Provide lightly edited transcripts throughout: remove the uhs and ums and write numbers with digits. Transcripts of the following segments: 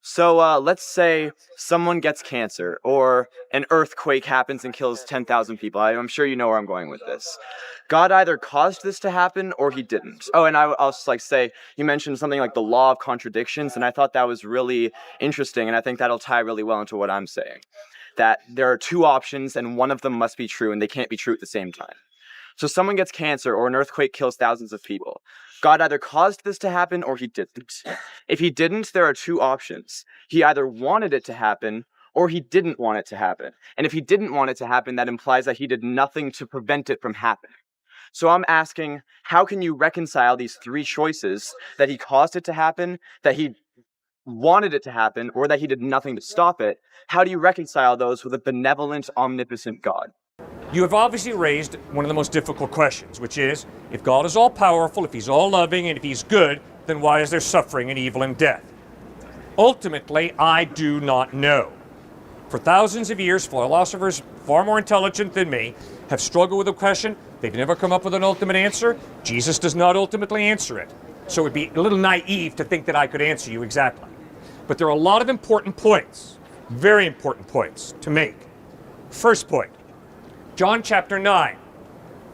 So let's say someone gets cancer, or an earthquake happens and kills 10,000 people. I'm sure you know where I'm going with this. God either caused this to happen or he didn't. Oh, and I'll just say, you mentioned something like the law of contradictions, and I thought that was really interesting, and I think that'll tie really well into what I'm saying. That there are two options, and one of them must be true, and they can't be true at the same time. So someone gets cancer or an earthquake kills thousands of people. God either caused this to happen or he didn't. If he didn't, there are two options. He either wanted it to happen or he didn't want it to happen. And if he didn't want it to happen, that implies that he did nothing to prevent it from happening. So I'm asking, how can you reconcile these three choices, that he caused it to happen, that he wanted it to happen, or that he did nothing to stop it? How do you reconcile those with a benevolent, omnipotent God? You have obviously raised one of the most difficult questions, which is, if God is all-powerful, if he's all-loving, and if he's good, then why is there suffering and evil and death? Ultimately, I do not know. For thousands of years, philosophers far more intelligent than me have struggled with the question. They've never come up with an ultimate answer. Jesus does not ultimately answer it. So it would be a little naive to think that I could answer you exactly. But there are a lot of important points, very important points to make. First point. John chapter 9.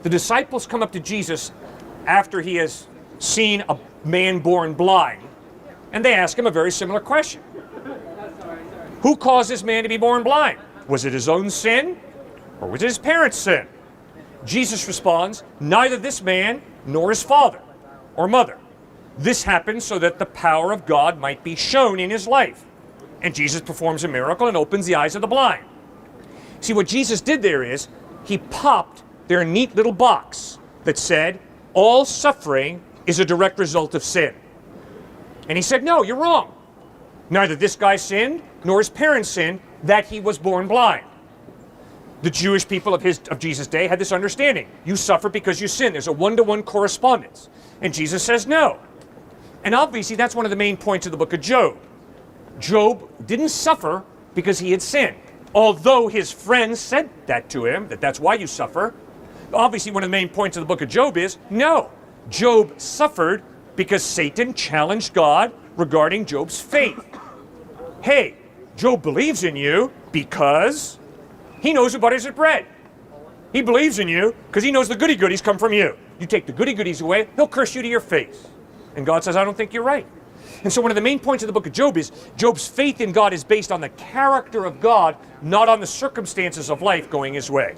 The disciples come up to Jesus after he has seen a man born blind, and they ask him a very similar question. Who caused this man to be born blind? Was it his own sin, or was it his parents' sin? Jesus responds, neither this man nor his father or mother. This happened so that the power of God might be shown in his life. And Jesus performs a miracle and opens the eyes of the blind. See, what Jesus did there is, he popped their neat little box that said, all suffering is a direct result of sin. And he said, no, you're wrong. Neither this guy sinned, nor his parents sinned, that he was born blind. The Jewish people of Jesus' day had this understanding. You suffer because you sin. There's a one-to-one correspondence. And Jesus says no. And obviously, that's one of the main points of the book of Job. Job didn't suffer because he had sinned. Although his friends said that to him, that's why you suffer. Obviously, one of the main points of the book of Job is, no, Job suffered because Satan challenged God regarding Job's faith. Hey, Job believes in you because he knows who butters his bread. He believes in you because he knows the goody-goodies come from you. You take the goody-goodies away, he'll curse you to your face. And God says, I don't think you're right. And so one of the main points of the book of Job is Job's faith in God is based on the character of God, not on the circumstances of life going his way.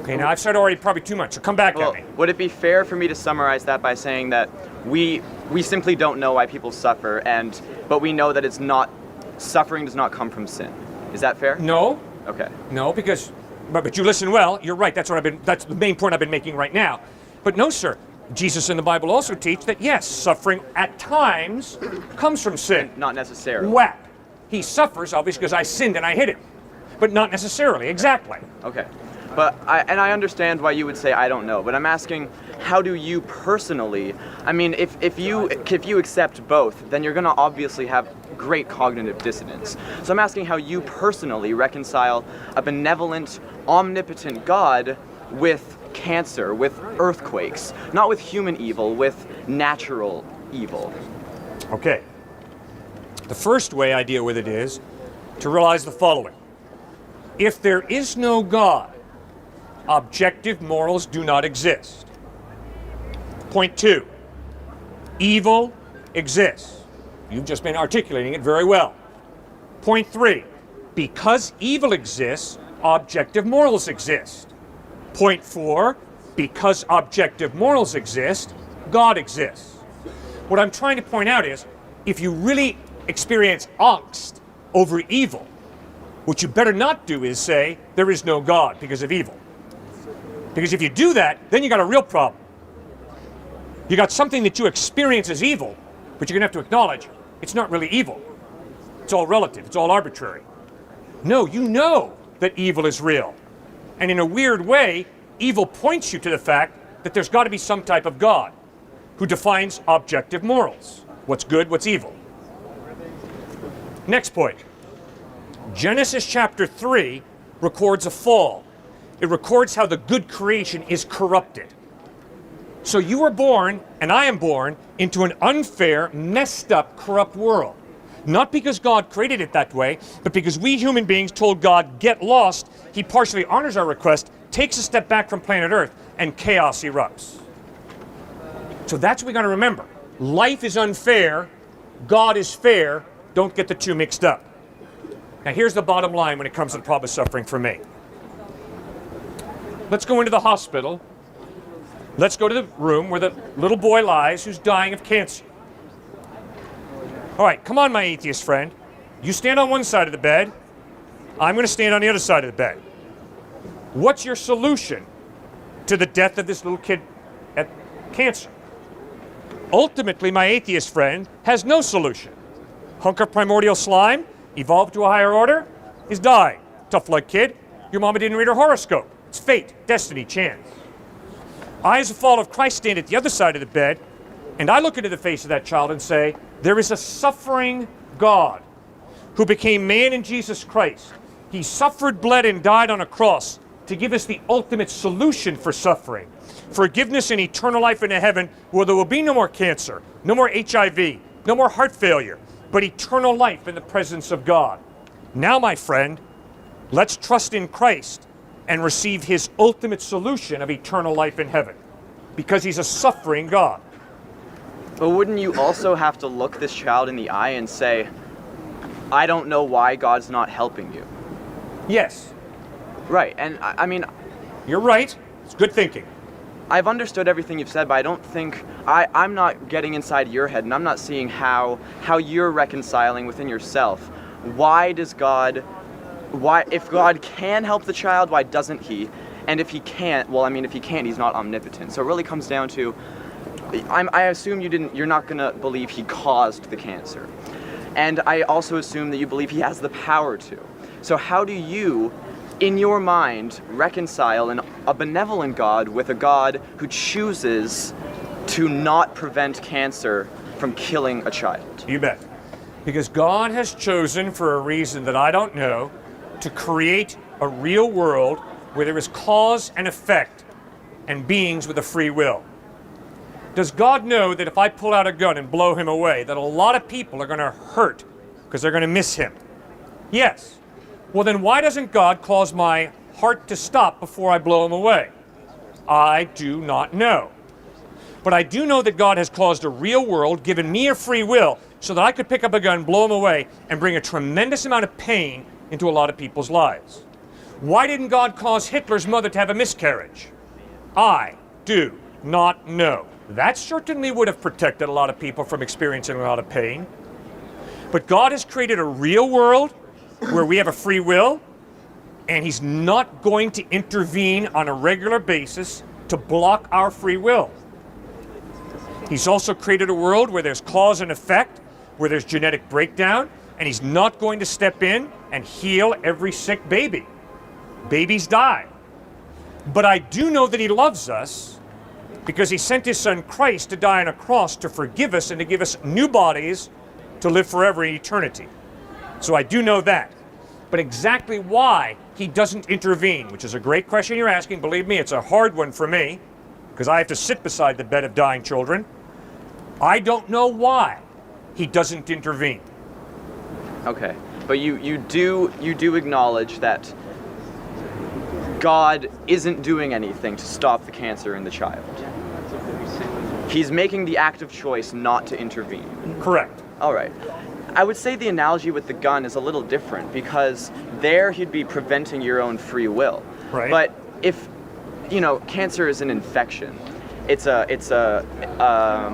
Okay, now I've said already probably too much, so come back at me. Would it be fair for me to summarize that by saying that we simply don't know why people suffer, but we know that it's not, suffering does not come from sin? Is that fair? No. Okay. No, because, but you listen well, you're right, that's the main point I've been making right now. But no, sir. Jesus and the Bible also teach that, yes, suffering at times comes from sin. Not necessarily. Whack. He suffers, obviously, because I sinned and I hit him. But not necessarily, exactly. Okay. But I understand why you would say I don't know, but I'm asking, how do you personally, I mean, if you accept both, then you're going to obviously have great cognitive dissonance. So I'm asking how you personally reconcile a benevolent, omnipotent God with cancer, with earthquakes, not with human evil, with natural evil. Okay. The first way I deal with it is to realize the following. If there is no God, objective morals do not exist. Point 2, evil exists. You've just been articulating it very well. Point 3, because evil exists, objective morals exist. Point 4, because objective morals exist, God exists. What I'm trying to point out is, if you really experience angst over evil, what you better not do is say, there is no God because of evil. Because if you do that, then you got a real problem. You got something that you experience as evil, but you're going to have to acknowledge, it's not really evil. It's all relative, it's all arbitrary. No, you know that evil is real. And in a weird way, evil points you to the fact that there's got to be some type of God who defines objective morals. What's good, what's evil. Next point. Genesis chapter 3 records a fall. It records how the good creation is corrupted. So you were born, and I am born, into an unfair, messed up, corrupt world. Not because God created it that way, but because we human beings told God, get lost. He partially honors our request, takes a step back from planet Earth, and chaos erupts. So that's what we got to remember. Life is unfair. God is fair. Don't get the two mixed up. Now here's the bottom line when it comes to the problem of suffering for me. Let's go into the hospital. Let's go to the room where the little boy lies who's dying of cancer. All right, come on, my atheist friend. You stand on one side of the bed. I'm going to stand on the other side of the bed. What's your solution to the death of this little kid at cancer? Ultimately, my atheist friend has no solution. Hunk of primordial slime, evolved to a higher order, is dying. Tough luck, kid. Your mama didn't read her horoscope. It's fate, destiny, chance. I, as a follower of Christ, stand at the other side of the bed, and I look into the face of that child and say, there is a suffering God who became man in Jesus Christ. He suffered, bled, and died on a cross to give us the ultimate solution for suffering. Forgiveness and eternal life in heaven, where there will be no more cancer, no more HIV, no more heart failure, but eternal life in the presence of God. Now, my friend, let's trust in Christ and receive his ultimate solution of eternal life in heaven, because he's a suffering God. But wouldn't you also have to look this child in the eye and say, I don't know why God's not helping you? Yes. Right, and I mean... You're right. It's good thinking. I've understood everything you've said, but I don't think... I'm not getting inside your head, and I'm not seeing how you're reconciling within yourself. Why does God... If God can help the child, why doesn't he? And if he can't, well, I mean, if he can't, he's not omnipotent. So it really comes down to... I assume you're not going to believe he caused the cancer. And I also assume that you believe he has the power to. So how do you, in your mind, reconcile a benevolent God with a God who chooses to not prevent cancer from killing a child? You bet. Because God has chosen, for a reason that I don't know, to create a real world where there is cause and effect and beings with a free will. Does God know that if I pull out a gun and blow him away, that a lot of people are going to hurt because they're going to miss him? Yes. Well, then why doesn't God cause my heart to stop before I blow him away? I do not know. But I do know that God has caused a real world, given me a free will, so that I could pick up a gun, blow him away, and bring a tremendous amount of pain into a lot of people's lives. Why didn't God cause Hitler's mother to have a miscarriage? I do not know. That certainly would have protected a lot of people from experiencing a lot of pain. But God has created a real world where we have a free will, and he's not going to intervene on a regular basis to block our free will. He's also created a world where there's cause and effect, where there's genetic breakdown, and he's not going to step in and heal every sick baby. Babies die. But I do know that he loves us, because he sent his son Christ to die on a cross to forgive us and to give us new bodies to live forever in eternity. So I do know that. But exactly why he doesn't intervene, which is a great question you're asking. Believe me, it's a hard one for me, because I have to sit beside the bed of dying children. I don't know why he doesn't intervene. Okay, but you do acknowledge that God isn't doing anything to stop the cancer in the child. He's making the active choice not to intervene. Correct. All right. I would say the analogy with the gun is a little different, because there he'd be preventing your own free will. Right. But if, cancer is an infection, it's a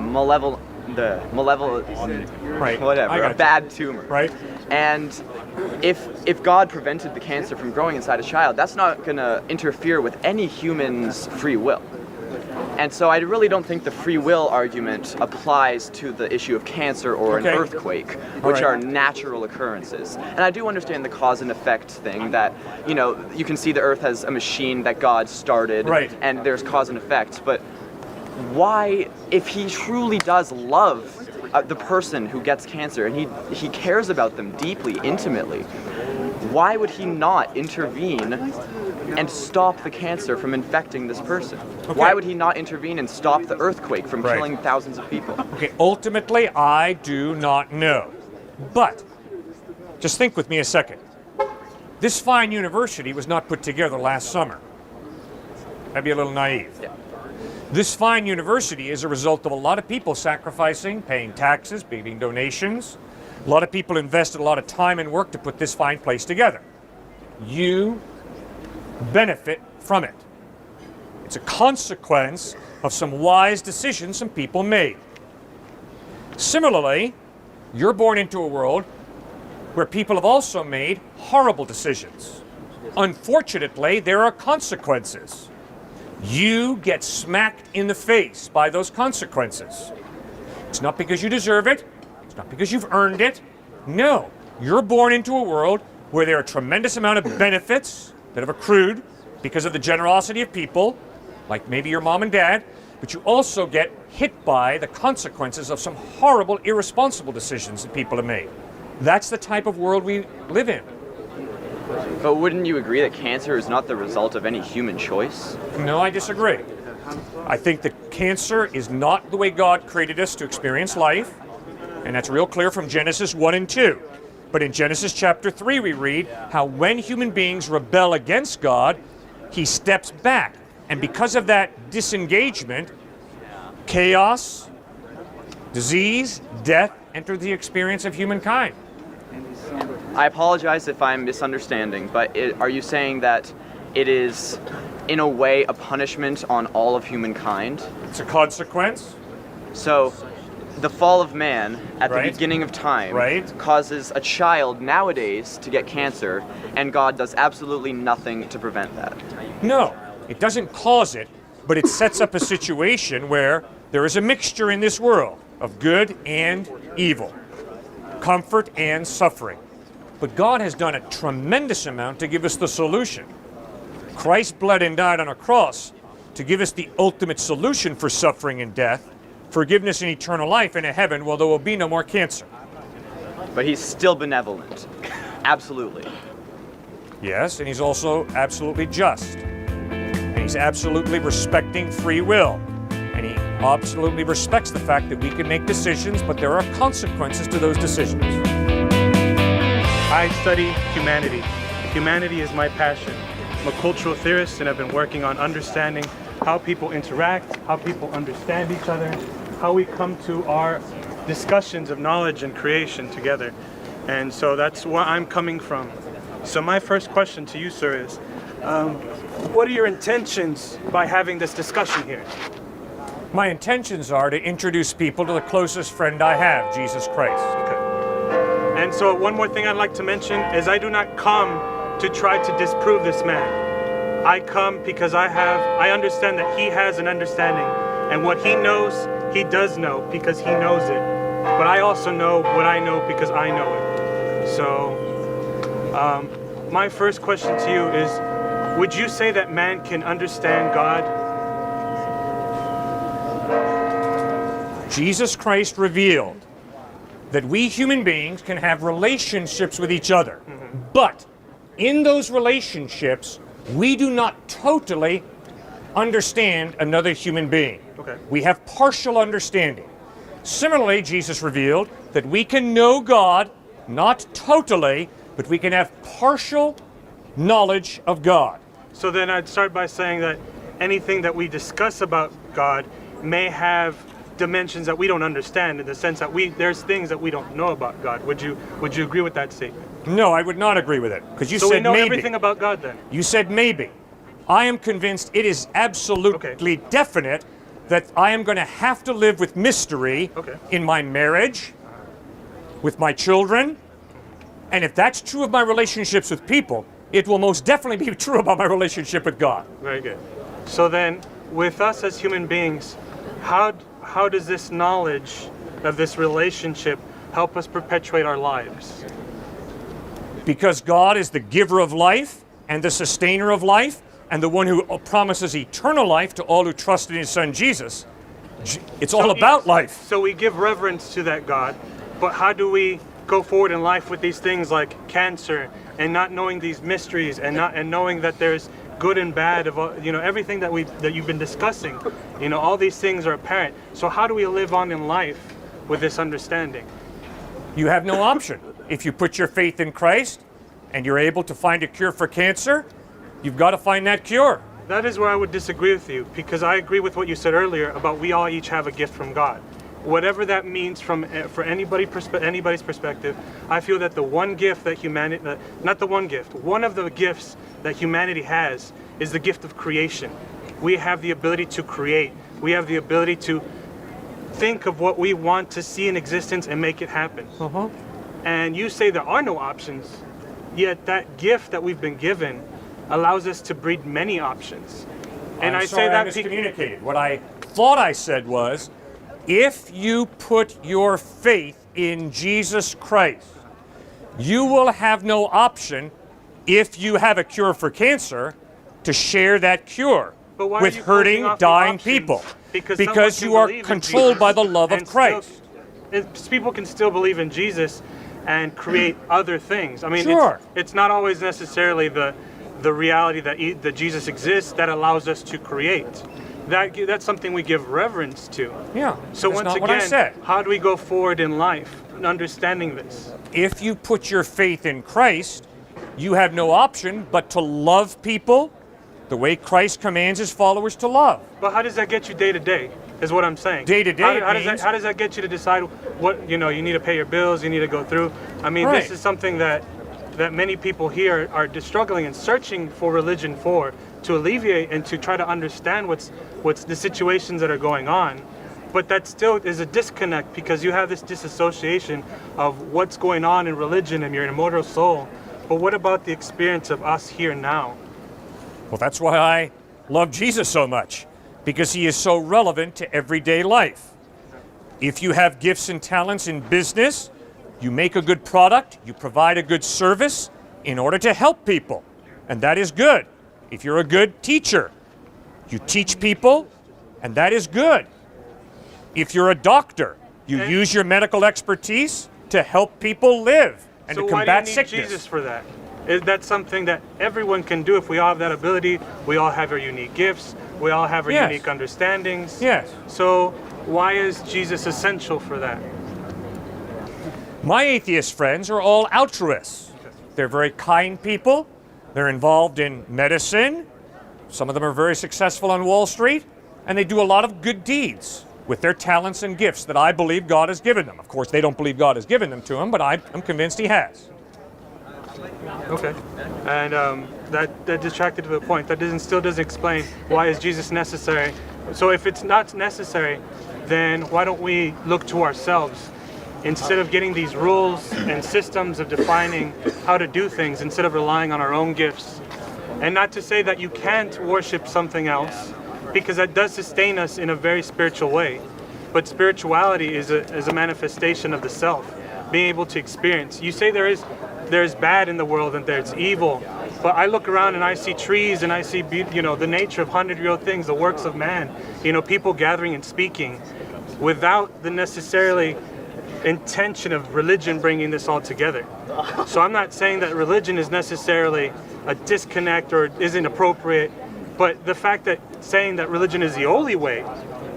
malevolent, right. Whatever, a bad tumor. Right. And if God prevented the cancer from growing inside a child, that's not going to interfere with any human's free will. And so I really don't think the free will argument applies to the issue of cancer or an earthquake, which are natural occurrences. And I do understand the cause and effect thing, that, you can see the earth as a machine that God started, and there's cause and effect. But why, if he truly does love the person who gets cancer, and he cares about them deeply, intimately, why would he not intervene and stop the cancer from infecting this person? Why would he not intervene and stop the earthquake from killing thousands of people? Okay, ultimately, I do not know. But, just think with me a second. This fine university was not put together last summer. That'd be a little naive. Yeah. This fine university is a result of a lot of people sacrificing, paying taxes, giving donations. A lot of people invested a lot of time and work to put this fine place together. You benefit from it. It's a consequence of some wise decisions some people made. Similarly, you're born into a world where people have also made horrible decisions. Unfortunately, there are consequences. You get smacked in the face by those consequences. It's not because you deserve it. It's not because you've earned it. No, you're born into a world where there are a tremendous amount of benefits that have accrued because of the generosity of people, like maybe your mom and dad, but you also get hit by the consequences of some horrible, irresponsible decisions that people have made. That's the type of world we live in. But wouldn't you agree that cancer is not the result of any human choice? No, I disagree. I think that cancer is not the way God created us to experience life, and that's real clear from Genesis 1 and 2. But in Genesis chapter 3, we read how when human beings rebel against God, he steps back. And because of that disengagement, chaos, disease, death enter the experience of humankind. I apologize if I'm misunderstanding, but are you saying that it is, in a way, a punishment on all of humankind? It's a consequence. So, the fall of man at the Right. beginning of time Right. causes a child nowadays to get cancer, and God does absolutely nothing to prevent that. No, it doesn't cause it, but it sets up a situation where there is a mixture in this world of good and evil, comfort and suffering. But God has done a tremendous amount to give us the solution. Christ bled and died on a cross to give us the ultimate solution for suffering and death, forgiveness and eternal life in a heaven where there will be no more cancer. But he's still benevolent. Absolutely. Yes, and he's also absolutely just. And he's absolutely respecting free will. And he absolutely respects the fact that we can make decisions, but there are consequences to those decisions. I study humanity. Humanity is my passion. I'm a cultural theorist and I've been working on understanding how people interact, how people understand each other, how we come to our discussions of knowledge and creation together. And so that's where I'm coming from. So my first question to you, sir, is what are your intentions by having this discussion here? My intentions are to introduce people to the closest friend I have, Jesus Christ. Okay. And so one more thing I'd like to mention is I do not come to try to disprove this man. I come because I understand that he has an understanding, and what he knows, he does know because he knows it. But I also know what I know because I know it. So my first question to you is, would you say that man can understand God? Jesus Christ revealed that we human beings can have relationships with each other. But in those relationships, we do not totally understand another human being. Okay. We have partial understanding. Similarly, Jesus revealed that we can know God, not totally, but we can have partial knowledge of God. So then I'd start by saying that anything that we discuss about God may have dimensions that we don't understand, in the sense that there's things that we don't know about God. Would you agree with that statement? No, I would not agree with it, because you So said we know maybe. everything about God then? You said maybe. I am convinced it is absolutely definite that I am going to have to live with mystery in my marriage, with my children, and if that's true of my relationships with people, it will most definitely be true about my relationship with God. Very good. So then, with us as human beings, how does this knowledge of this relationship help us perpetuate our lives? Because God is the giver of life and the sustainer of life and the one who promises eternal life to all who trust in his son Jesus. It's all about life. So we give reverence to that God, but how do we go forward in life with these things like cancer and not knowing these mysteries and knowing that there's good and bad of everything that you've been discussing? All these things are apparent. So how do we live on in life with this understanding? You have no option. If you put your faith in Christ and you're able to find a cure for cancer, you've got to find that cure. That is where I would disagree with you, because I agree with what you said earlier about we all each have a gift from God. Whatever that means for anybody's perspective, I feel that the one gift that humanity, not the one gift, one of the gifts that humanity has is the gift of creation. We have the ability to create. We have the ability to think of what we want to see in existence and make it happen. And you say there are no options, yet that gift that we've been given allows us to breed many options. And I'm sorry, I miscommunicated. What I thought I said was, if you put your faith in Jesus Christ, you will have no option, if you have a cure for cancer, to share that cure with hurting, dying people. Because you are controlled by the love of Christ. People can still believe in Jesus and create other things. I mean, sure. It's not always necessarily the reality that Jesus exists that allows us to create. That's something we give reverence to. Yeah. So that's once not again, what I said. how do we go forward in life, understanding this? If you put your faith in Christ, you have no option but to love people the way Christ commands his followers to love. But how does that get you day to day, is what I'm saying. Day to day, how does that get you to decide what, you need to pay your bills, you need to go through? I mean, right. This is something that many people here are struggling and searching for religion to alleviate and to try to understand what's the situations that are going on. But that still is a disconnect, because you have this disassociation of what's going on in religion and your immortal soul. But what about the experience of us here now? Well, that's why I love Jesus so much, because he is so relevant to everyday life. If you have gifts and talents in business, you make a good product, you provide a good service in order to help people, and that is good. If you're a good teacher, you teach people, and that is good. If you're a doctor, you use your medical expertise to help people live and to combat sickness. So why do you need Jesus for that? That's something that everyone can do if we all have that ability. We all have our unique gifts. We all have our unique understandings. Yes. So why is Jesus essential for that? My atheist friends are all altruists. They're very kind people. They're involved in medicine. Some of them are very successful on Wall Street, and they do a lot of good deeds with their talents and gifts that I believe God has given them. Of course, they don't believe God has given them to them, but I'm convinced he has. Okay, and that detracted to the point. That still doesn't explain why is Jesus necessary. So if it's not necessary, then why don't we look to ourselves instead of getting these rules and systems of defining how to do things, instead of relying on our own gifts? And not to say that you can't worship something else, because that does sustain us in a very spiritual way. But spirituality is a manifestation of the self, being able to experience. You say there's bad in the world and there's evil, but I look around and I see trees and I see the nature of 100-year-old things, the works of man, people gathering and speaking without the necessarily intention of religion bringing this all together. So I'm not saying that religion is necessarily a disconnect or isn't appropriate, but the fact that saying that religion is the only way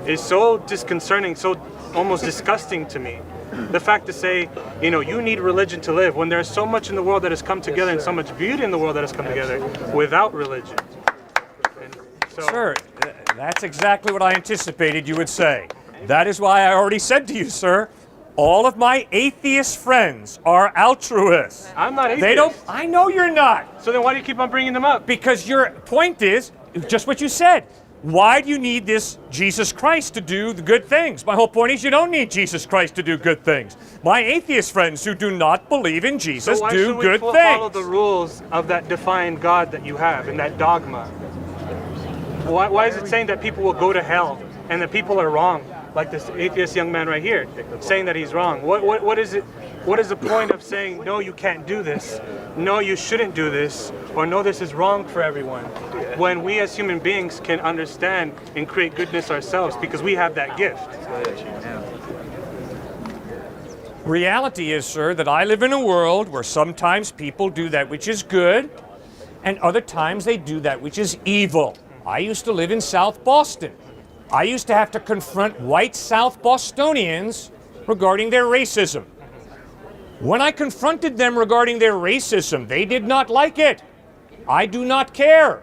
is so disconcerting, so almost disgusting to me. The fact to say, you need religion to live, when there's so much in the world that has come together and so much beauty in the world that has come together without religion. Sir, that's exactly what I anticipated you would say. That is why I already said to you, sir, all of my atheist friends are altruists. I'm not atheist. I know you're not. So then why do you keep on bringing them up? Because your point is just what you said. Why do you need this Jesus Christ to do the good things? My whole point is you don't need Jesus Christ to do good things. My atheist friends who do not believe in Jesus do good things. So why should we follow the rules of that defined God that you have and that dogma? Why is it saying that people will go to hell and that people are wrong? Like this atheist young man right here, saying that he's wrong. What is it? What is the point of saying, no, you can't do this, no, you shouldn't do this, or no, this is wrong for everyone, when we as human beings can understand and create goodness ourselves because we have that gift? Reality is, sir, that I live in a world where sometimes people do that which is good, and other times they do that which is evil. I used to live in South Boston. I used to have to confront white South Bostonians regarding their racism. When I confronted them regarding their racism, they did not like it. I do not care.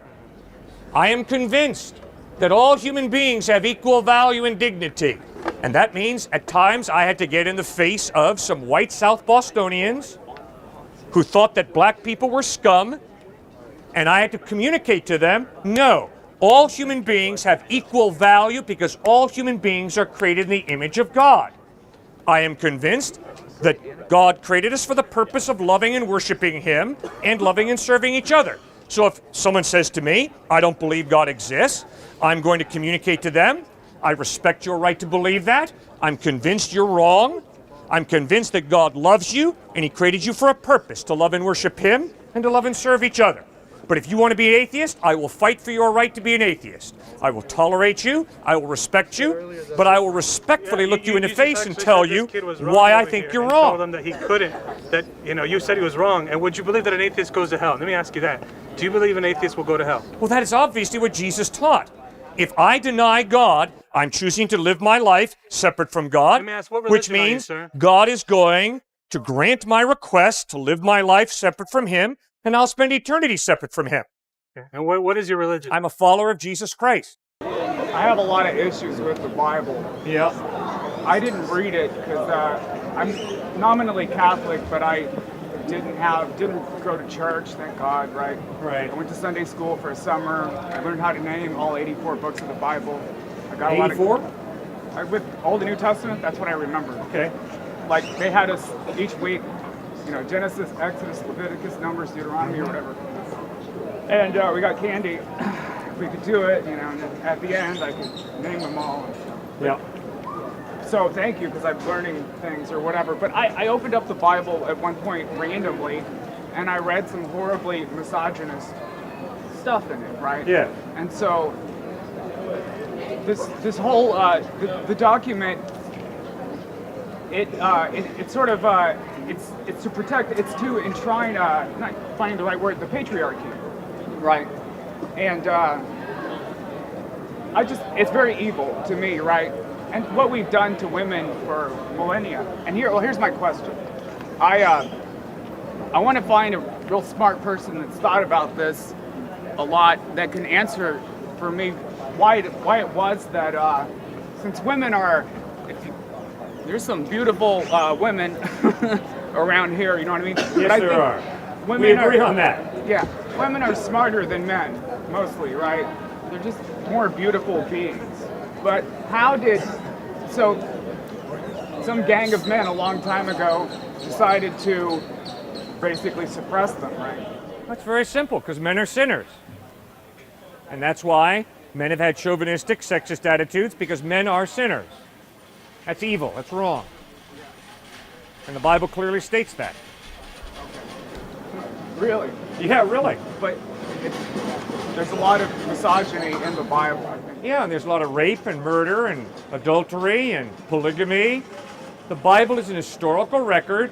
I am convinced that all human beings have equal value and dignity. And that means at times I had to get in the face of some white South Bostonians who thought that black people were scum, and I had to communicate to them, no, all human beings have equal value because all human beings are created in the image of God. I am convinced that God created us for the purpose of loving and worshiping Him and loving and serving each other. So if someone says to me, I don't believe God exists, I'm going to communicate to them, I respect your right to believe that. I'm convinced you're wrong. I'm convinced that God loves you and He created you for a purpose, to love and worship Him and to love and serve each other. But if you want to be an atheist, I will fight for your right to be an atheist. I will tolerate you, I will respect you, but I will respectfully look you in the face and tell you why I think you're wrong. Told him that he couldn't, that, you said he was wrong. And would you believe that an atheist goes to hell? Let me ask you that. Do you believe an atheist will go to hell? Well, that is obviously what Jesus taught. If I deny God, I'm choosing to live my life separate from God, Let me ask, what which religion are you, means sir? God is going to grant my request to live my life separate from Him, and I'll spend eternity separate from Him. Okay. And what is your religion? I'm a follower of Jesus Christ. I have a lot of issues with the Bible. Yeah. I didn't read it because I'm nominally Catholic, but I didn't go to church, thank God, right? Right. I went to Sunday school for a summer. I learned how to name all 84 books of the Bible. I got 84? With Old and New Testament, that's what I remember. Okay. Like they had us each week, Genesis, Exodus, Leviticus, Numbers, Deuteronomy, or whatever. And we got candy. If we could do it, and then at the end I could name them all. Yeah. So thank you, because I'm learning things or whatever. But I opened up the Bible at one point randomly, and I read some horribly misogynist stuff in it, right? Yeah. And so this whole the document, it's sort of it's to protect, it's to enshrine, not finding the right word, the patriarchy, right? And it's very evil to me, right? And what we've done to women for millennia. And here's my question. I want to find a real smart person that's thought about this a lot that can answer for me why it was that since women are, there's some beautiful women around here, you know what I mean? Yes, there are. We agree on that. Yeah, women are smarter than men, mostly, right? They're just more beautiful beings. But some gang of men a long time ago decided to basically suppress them, right? That's very simple, because men are sinners. And that's why men have had chauvinistic, sexist attitudes, because men are sinners. That's evil, that's wrong. And the Bible clearly states that. Really? Yeah, really. But there's a lot of misogyny in the Bible, I think. Yeah, and there's a lot of rape and murder and adultery and polygamy. The Bible is an historical record.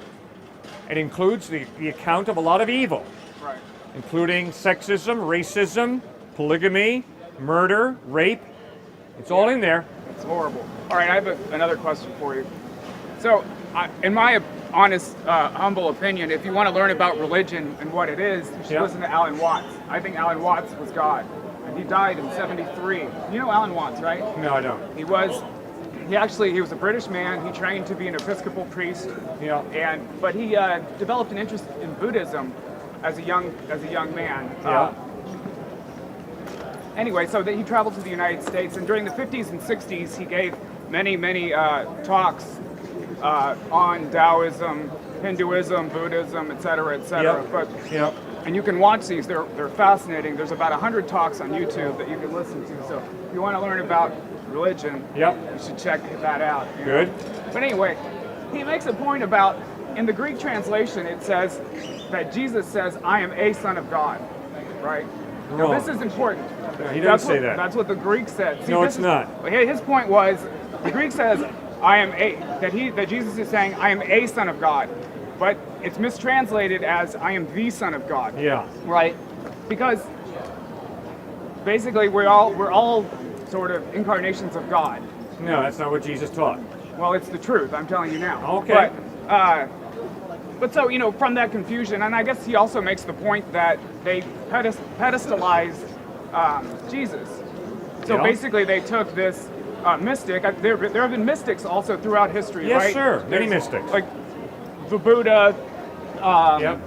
It includes the account of a lot of evil, Right. including sexism, racism, polygamy, murder, rape. It's all in there. It's horrible. All right, I have another question for you. So, in my honest, humble opinion, if you want to learn about religion and what it is, you should listen to Alan Watts. I think Alan Watts was God. And he died in '73. You know Alan Watts, right? No, I don't. He was a British man. He trained to be an Episcopal priest. Yeah. But he developed an interest in Buddhism as a young man. Yeah. Anyway, so he traveled to the United States, and during the 50s and 60s, he gave many talks on Taoism, Hinduism, Buddhism, etc., etc. Yep. And you can watch these; they're fascinating. There's about 100 talks on YouTube that you can listen to. So if you want to learn about religion, Yep. you should check that out. Good. But anyway, he makes a point about, in the Greek translation, it says that Jesus says, "I am a son of God," right? Now, Wrong. this is important. He doesn't say that. That's what the Greek said. See, No, it's not. His point was, the Greek says, that Jesus is saying, "I am a son of God," but it's mistranslated as, "I am the son of God." Yeah. Right? Because basically we're all sort of incarnations of God. No, that's not what Jesus taught. Well, it's the truth. I'm telling you now. Okay. But so, from that confusion, and I guess he also makes the point that they pedestalized Jesus. So Yeah. basically they took this mystic. There have been mystics also throughout history, Yes, right? sir. Many There's, mystics. Like the Buddha, Yep.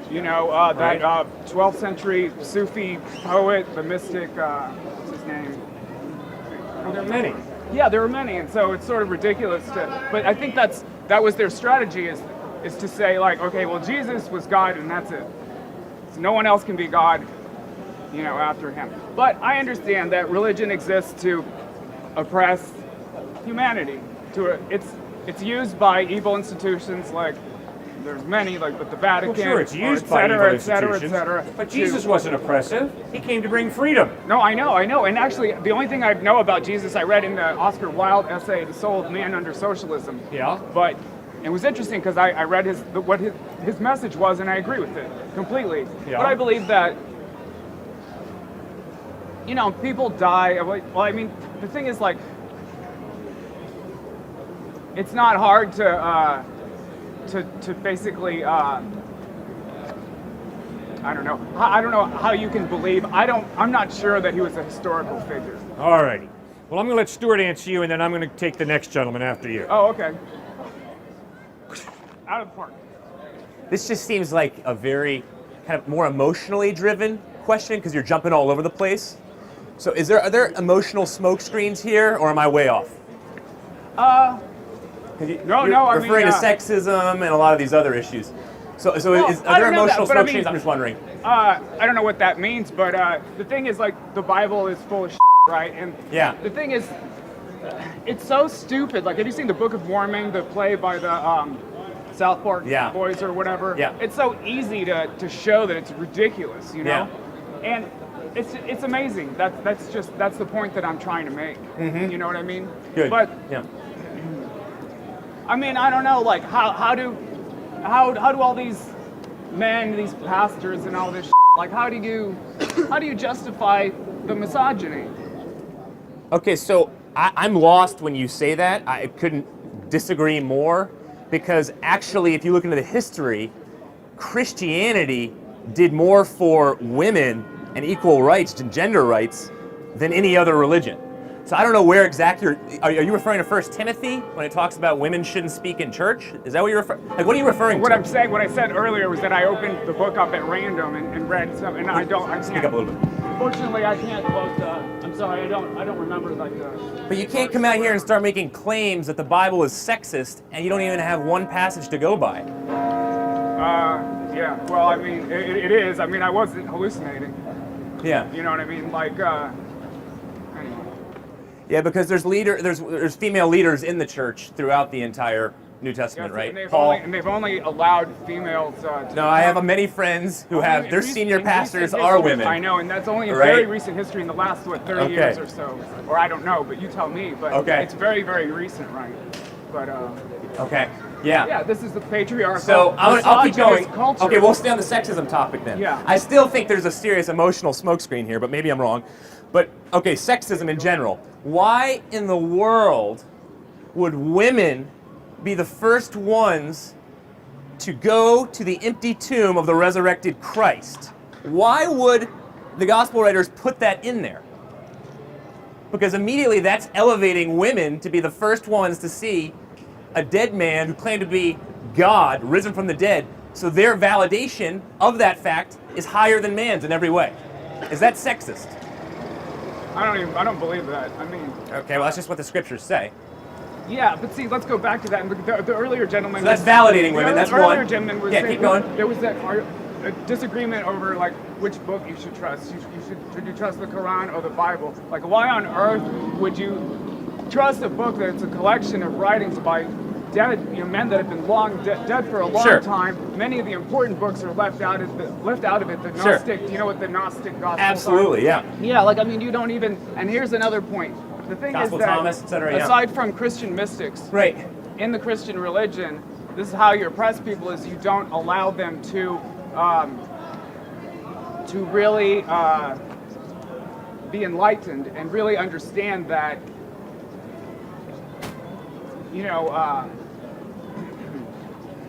that Right. 12th century Sufi poet, the mystic, what's his name? Well, there are many. Yeah, there were many, and so it's sort of ridiculous but I think that was their strategy is to say like, okay, well Jesus was God and that's it. So no one else can be God, after him. But I understand that religion exists to oppress humanity. It's used by evil institutions like there's many like the Vatican, Well, sure, it's used et by cetera, evil et cetera, et institutions. cetera. But Jesus wasn't oppressive. He came to bring freedom. No, I know. And actually, the only thing I know about Jesus, I read in the Oscar Wilde essay, "The Soul of Man Under Socialism." Yeah. But it was interesting because I read what his message was, and I agree with it completely. Yeah. But I believe that, people die. Well, I mean, the thing is like, it's not hard to basically. I don't know. I don't know how you can believe. I'm not sure that he was a historical figure. All righty. Well, I'm going to let Stuart answer you, and then I'm going to take the next gentleman after you. Oh, okay. Out of the park. This just seems like a very kind of more emotionally driven question because you're jumping all over the place. So are there emotional smoke screens here, or am I way off? No, You're I mean, referring to sexism and a lot of these other issues. So Well, are I there don't know emotional that, but I smoke mean- screens? I'm just wondering. I don't know what that means, but the thing is, like, the Bible is full of shit, right? And Yeah. the thing is, it's so stupid. Like, have you seen the Book of Mormon, the play by the South Park Yeah. boys or whatever? Yeah. It's so easy to show that it's ridiculous, Yeah. And it's amazing. That's the point that I'm trying to make. Mm-hmm. You know what I mean? Good. But yeah. I mean, I don't know, like how do all these men, these pastors, and all this, like, how do you justify the misogyny? Okay, so I'm lost when you say that. I couldn't disagree more because actually, if you look into the history, Christianity did more for women and equal rights and gender rights than any other religion. So I don't know where exactly are you referring to 1 Timothy when it talks about women shouldn't speak in church? Is that what you're referring? Like, what are you referring What to? I'm saying, what I said earlier was that I opened the book up at random and read some, and I can't. Speak up a little bit. Fortunately, I can't quote. I'm sorry, I don't remember like the. But you can't come out here and start making claims that the Bible is sexist and you don't even have one passage to go by. Yeah. Well, I mean, it is. I mean, I wasn't hallucinating. Yeah. You know what I mean? Like, anyway. Yeah, because there's female leaders in the church throughout the entire New Testament, Yes, right? And they've only allowed females. No, I have many friends who have their senior pastors are women. I know, and that's only in Right? very recent history, in the last 30 years or so, or I don't know, but you tell me. But Okay. it's very, very recent, right? But Okay. Yeah. yeah, this is the patriarchal. So I'll keep going. misogynist culture. Okay, we'll stay on the sexism topic then. Yeah. I still think there's a serious emotional smokescreen here, but maybe I'm wrong. But okay, sexism in general. Why in the world would women be the first ones to go to the empty tomb of the resurrected Christ? Why would the gospel writers put that in there? Because immediately that's elevating women to be the first ones to see a dead man who claimed to be God, risen from the dead. So their validation of that fact is higher than man's in every way. Is that sexist? I don't believe that. I mean, Okay, well that's just what the scriptures say. yeah, but see, let's go back to that. And the earlier gentleman. So that's validating women. That's the earlier one. gentleman was Yeah, saying keep going. there was that a disagreement over like which book you should trust. Should you trust the Quran or the Bible? Like, why on earth would you trust a book that's a collection of writings by dead, men that have been long dead for a long Sure. time? Many of the important books are left out of it. The Sure. Gnostic, do you know what the Gnostic Gospels Absolutely, are? yeah. Yeah, like, I mean, you don't even. And here's another point. The thing Gospel is that Thomas, et cetera, yeah. aside from Christian mystics, Right. in the Christian religion, this is how you oppress people: is you don't allow them to really be enlightened and really understand that,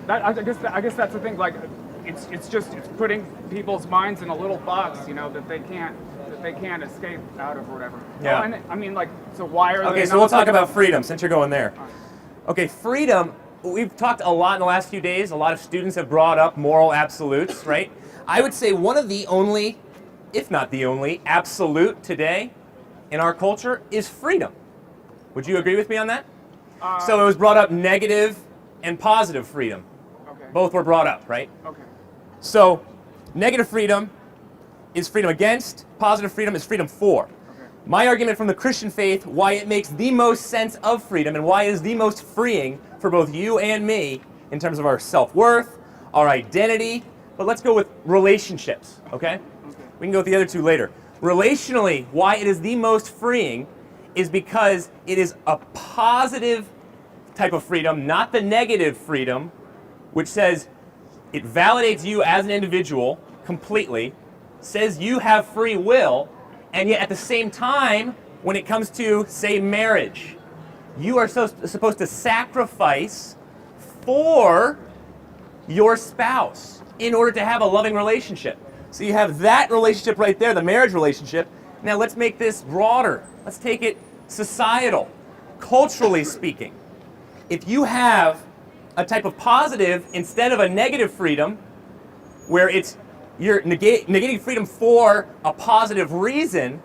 I guess that's the thing. Like, it's putting people's minds in a little box, that they can't escape out of or whatever. Yeah. Oh, and I mean, like, so why are they? Okay, so not we'll talk like- about freedom since you're going there. Okay, freedom. We've talked a lot in the last few days. A lot of students have brought up moral absolutes, right? I would say one of the only, if not the only, absolute today in our culture is freedom. Would you agree with me on that? So it was brought up negative and positive freedom. Okay. Both were brought up, right? Okay. So negative freedom is freedom against, positive freedom is freedom for. Okay. My argument from the Christian faith, why it makes the most sense of freedom and why it is the most freeing for both you and me in terms of our self-worth, our identity, but let's go with relationships, okay? We can go with the other two later. Relationally, why it is the most freeing is because it is a positive type of freedom, not the negative freedom, which says it validates you as an individual completely, says you have free will, and yet at the same time, when it comes to, say, marriage, you are supposed to sacrifice for your spouse in order to have a loving relationship. So you have that relationship right there, the marriage relationship. Now let's make this broader. Let's take it societal, culturally speaking. If you have a type of positive instead of a negative freedom, where you're negating freedom for a positive reason,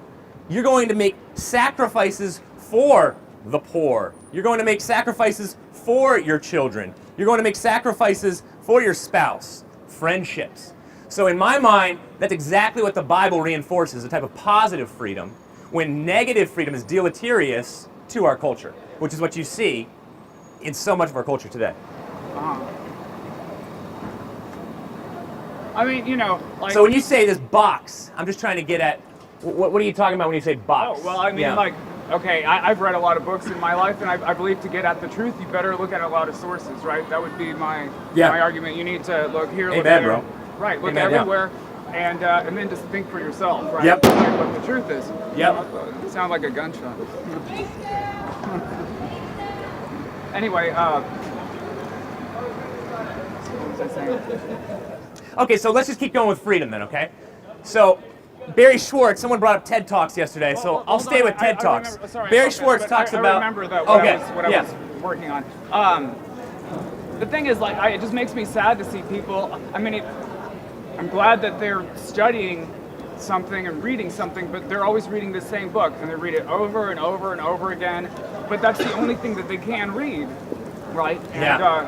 you're going to make sacrifices for the poor. You're going to make sacrifices for your children. You're going to make sacrifices for your spouse, friendships. So in my mind, that's exactly what the Bible reinforces, a type of positive freedom, when negative freedom is deleterious to our culture, which is what you see in so much of our culture today. I mean, like. So when you say this box, I'm just trying to get at, what are you talking about when you say box? Oh, well, I mean, Yeah. like, okay, I've read a lot of books in my life, and I believe to get at the truth, you better look at a lot of sources, right? That would be my argument. You need to look here, look Amen, there. bro. Right, look Amen, yeah. everywhere, and then just think for yourself, right? Yep. Like what the truth is. Yep. It sounds like a gunshot. Anyway, what was I saying? Okay, so let's just keep going with freedom then, okay? So, Barry Schwartz, someone brought up TED Talks yesterday, so I'll Hold stay on, with TED I Talks. remember- sorry, Barry okay, Schwartz but talks I about. remember that Okay, what I was working on. The thing is, like, it just makes me sad to see people. I mean, I'm glad that they're studying something and reading something, but they're always reading the same book, and they read it over and over and over again. But that's the only thing that they can read, right? And Yeah.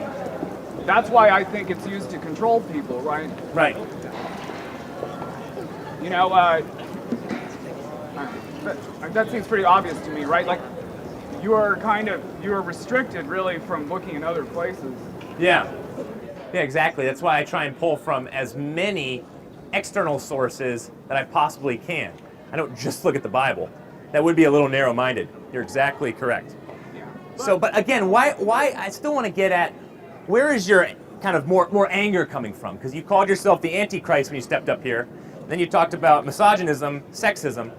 that's why I think it's used to control people, right? Right. That seems pretty obvious to me, right? Like, you are restricted really from looking in other places. Yeah. Yeah, exactly. That's why I try and pull from as many external sources that I possibly can. I don't just look at the Bible. That would be a little narrow-minded. You're exactly correct. So, but again, why I still want to get at, where is your kind of more anger coming from? Because you called yourself the Antichrist when you stepped up here. Then you talked about misogynism, sexism.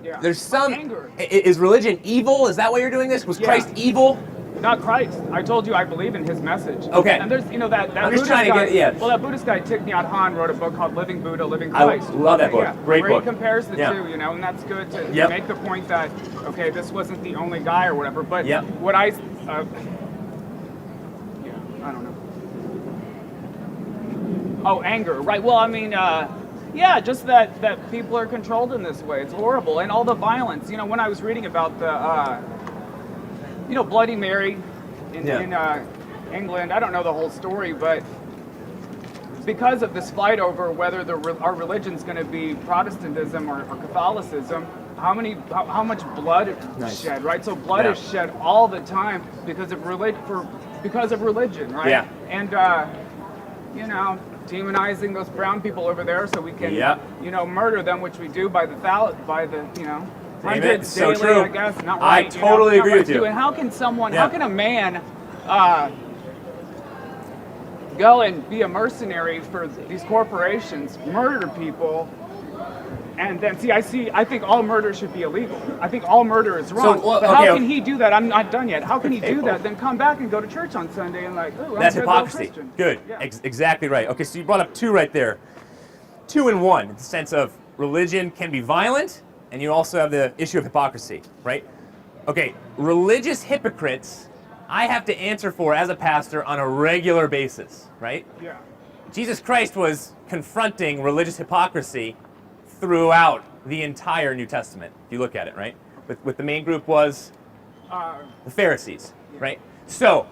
Yeah. There's some. Anger. Is religion evil? Is that why you're doing this? Was Yeah. Christ evil? Not Christ. I told you I believe in his message. Okay. And there's, that I'm just Buddhist trying to guy. get- yeah. Well, that Buddhist guy, Thich Nhat Hanh, wrote a book called Living Buddha, Living I Christ. love that book. Yeah, Great where book. he compares the Yeah. two, and that's good to Yep. make the point that, okay, this wasn't the only guy or whatever. But Yep. what I don't know. Oh, anger. Right. Well, I mean, just that people are controlled in this way. It's horrible. And all the violence. When I was reading about the, Bloody Mary in England, I don't know the whole story, but because of this fight over whether our religion's going to be Protestantism or Catholicism, how much blood is shed, right? So blood is shed all the time because of religion, right? Yeah. And demonizing those brown people over there so we can murder them, which we do by the hundreds So daily, true. I guess. Not I right. totally not agree right with to you. do. And how can Yeah. how can a man go and be a mercenary for these corporations, murder people, And then I think all murder should be illegal. I think all murder is wrong. So, well, but okay, how can he do that? I'm not done yet. How can he Okay, do well. that? Then come back and go to church on Sunday and like, oh, That's I'm a good little hypocrisy. Christian. Good. Yeah. Exactly right. Okay, so you brought up two right there. 2 in 1, in the sense of religion can be violent, and you also have the issue of hypocrisy, right? Okay, religious hypocrites, I have to answer for as a pastor on a regular basis, right? Yeah. Jesus Christ was confronting religious hypocrisy throughout the entire New Testament, if you look at it, right? With the main group was the Pharisees, right? So,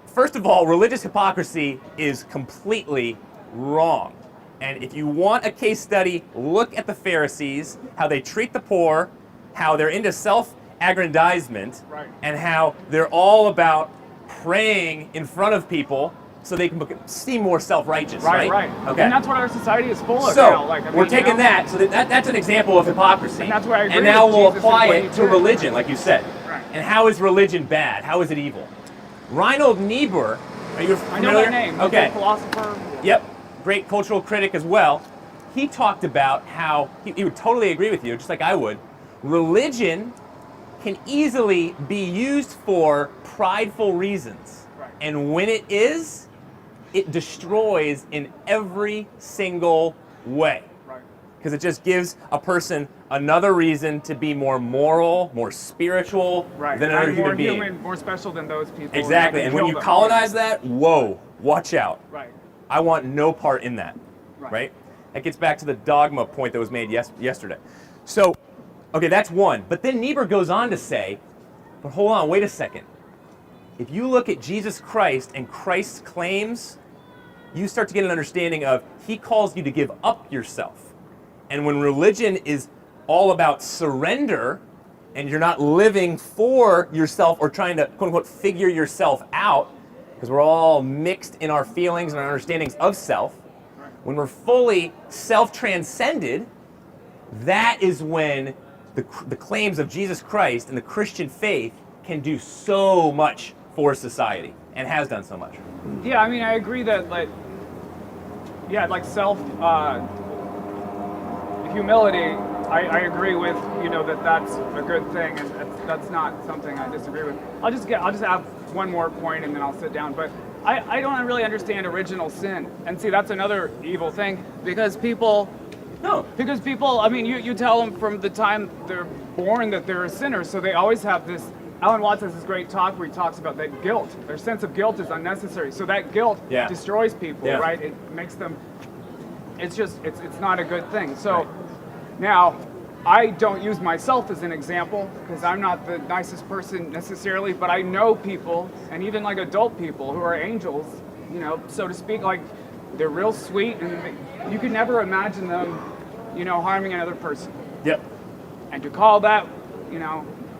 first of all, religious hypocrisy is completely wrong. And if you want a case study, look at the Pharisees, how they treat the poor, how they're into self-aggrandizement, Right. and how they're all about praying in front of people so they can seem more self-righteous, right? Right. Okay. And that's what our society is full of So, now. Like, I we're mean, taking you know? that, so that's an example of hypocrisy. And that's why I agree And now with we'll Jesus apply and what it he to did. religion, like you said. Right. And how is religion bad? How is it evil? Reinhold Niebuhr, are you familiar? I know that name. He's Okay. a philosopher. Yep, great cultural critic as well. He talked about how, he would totally agree with you, just like I would, religion can easily be used for prideful reasons. Right. And when it is, it destroys in every single way. Right. Because it just gives a person another reason to be more moral, more spiritual Right. than And another more human being. human, more special than those people. Exactly. And when you colonize that, whoa, watch out. Right. I want no part in that. Right. Right? That gets back to the dogma point that was made yesterday. So, okay, that's one. But then Niebuhr goes on to say, but hold on, wait a second. If you look at Jesus Christ and Christ's claims, you start to get an understanding of he calls you to give up yourself. And when religion is all about surrender, and you're not living for yourself or trying to, quote unquote, figure yourself out, because we're all mixed in our feelings and our understandings of self, when we're fully self-transcended, that is when the claims of Jesus Christ and the Christian faith can do so much for society and has done so much. Yeah, I mean, I agree that, like, yeah, like humility, I agree with, that's a good thing, and that's not something I disagree with. I'll just have one more point and then I'll sit down. But I don't really understand original sin. And see, that's another evil thing, because people, I mean, you tell them from the time they're born that they're a sinner, so they always have this. Alan Watts has this great talk where he talks about that guilt. Their sense of guilt is unnecessary. So that guilt destroys people, right? It makes them, it's not a good thing. So now, I don't use myself as an example because I'm not the nicest person necessarily, but I know people, and even like adult people who are angels, so to speak, like they're real sweet, and you could never imagine them, harming another person. Yep. And to call that,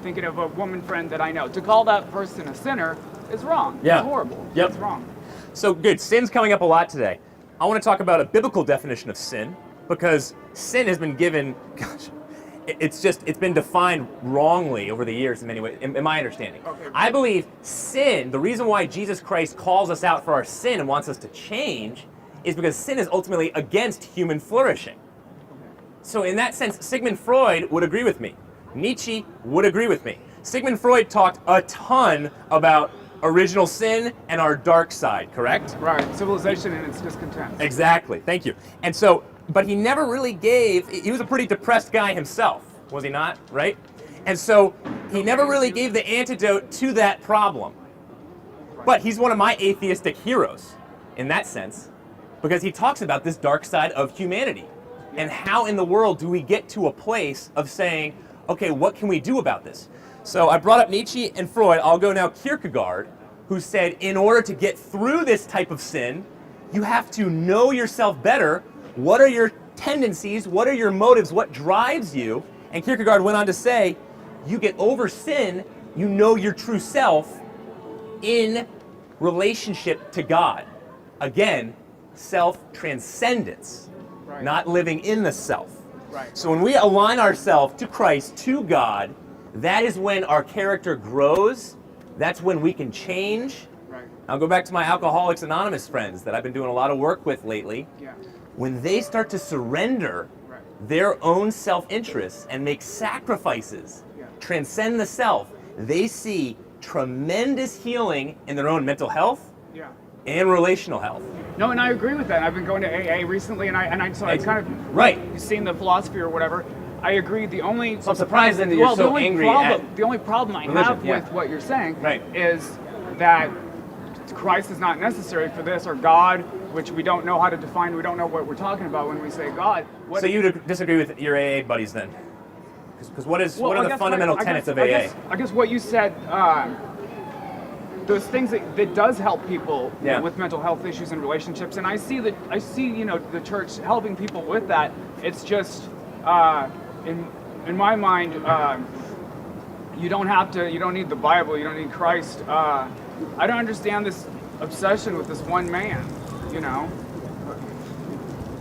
thinking of a woman friend that I know, to call that person a sinner is wrong. Yeah. It's horrible. Yep. It's wrong. So good. Sin's coming up a lot today. I want to talk about a biblical definition of sin, because sin has been given, it's been defined wrongly over the years in many ways, in my understanding. Okay. I believe sin, the reason why Jesus Christ calls us out for our sin and wants us to change, is because sin is ultimately against human flourishing. So in that sense, Sigmund Freud would agree with me. Nietzsche would agree with me. Sigmund Freud talked a ton about original sin and our dark side, correct? Right. Civilization and its discontent. Exactly. Thank you. And so, but he never really he was a pretty depressed guy himself, was he not? Right? And so, he never really gave the antidote to that problem. But he's one of my atheistic heroes, in that sense, because he talks about this dark side of humanity. And how in the world do we get to a place of saying, okay, what can we do about this? So I brought up Nietzsche and Freud. I'll go now Kierkegaard, who said in order to get through this type of sin, you have to know yourself better. What are your tendencies? What are your motives? What drives you? And Kierkegaard went on to say, you get over sin, you know your true self in relationship to God. Again, self-transcendence, not living in the self. Right. So when we align ourselves to Christ, to God, that is when our character grows. That's when we can change. Right. I'll go back to my Alcoholics Anonymous friends that I've been doing a lot of work with lately. Yeah. When they start to surrender, Right. their own self-interests and make sacrifices, transcend the self, they see tremendous healing in their own mental health and relational health. No, and I agree with that. I've been going to AA recently, so I kind of right. Seeing the philosophy or whatever. I agree. The only So I'm surprised then that you're so angry at the only problem I religion, have with what you're saying Right. is that Christ is not necessary for this, or God, which we don't know how to define. We don't know what we're talking about when we say God. So you disagree with your AA buddies then? Because what are the fundamental tenets of AA? I guess what you said, those things that does help people with mental health issues and relationships, and I see the church helping people with that. It's just in my mind, you don't need the Bible, you don't need Christ. I don't understand this obsession with this one man,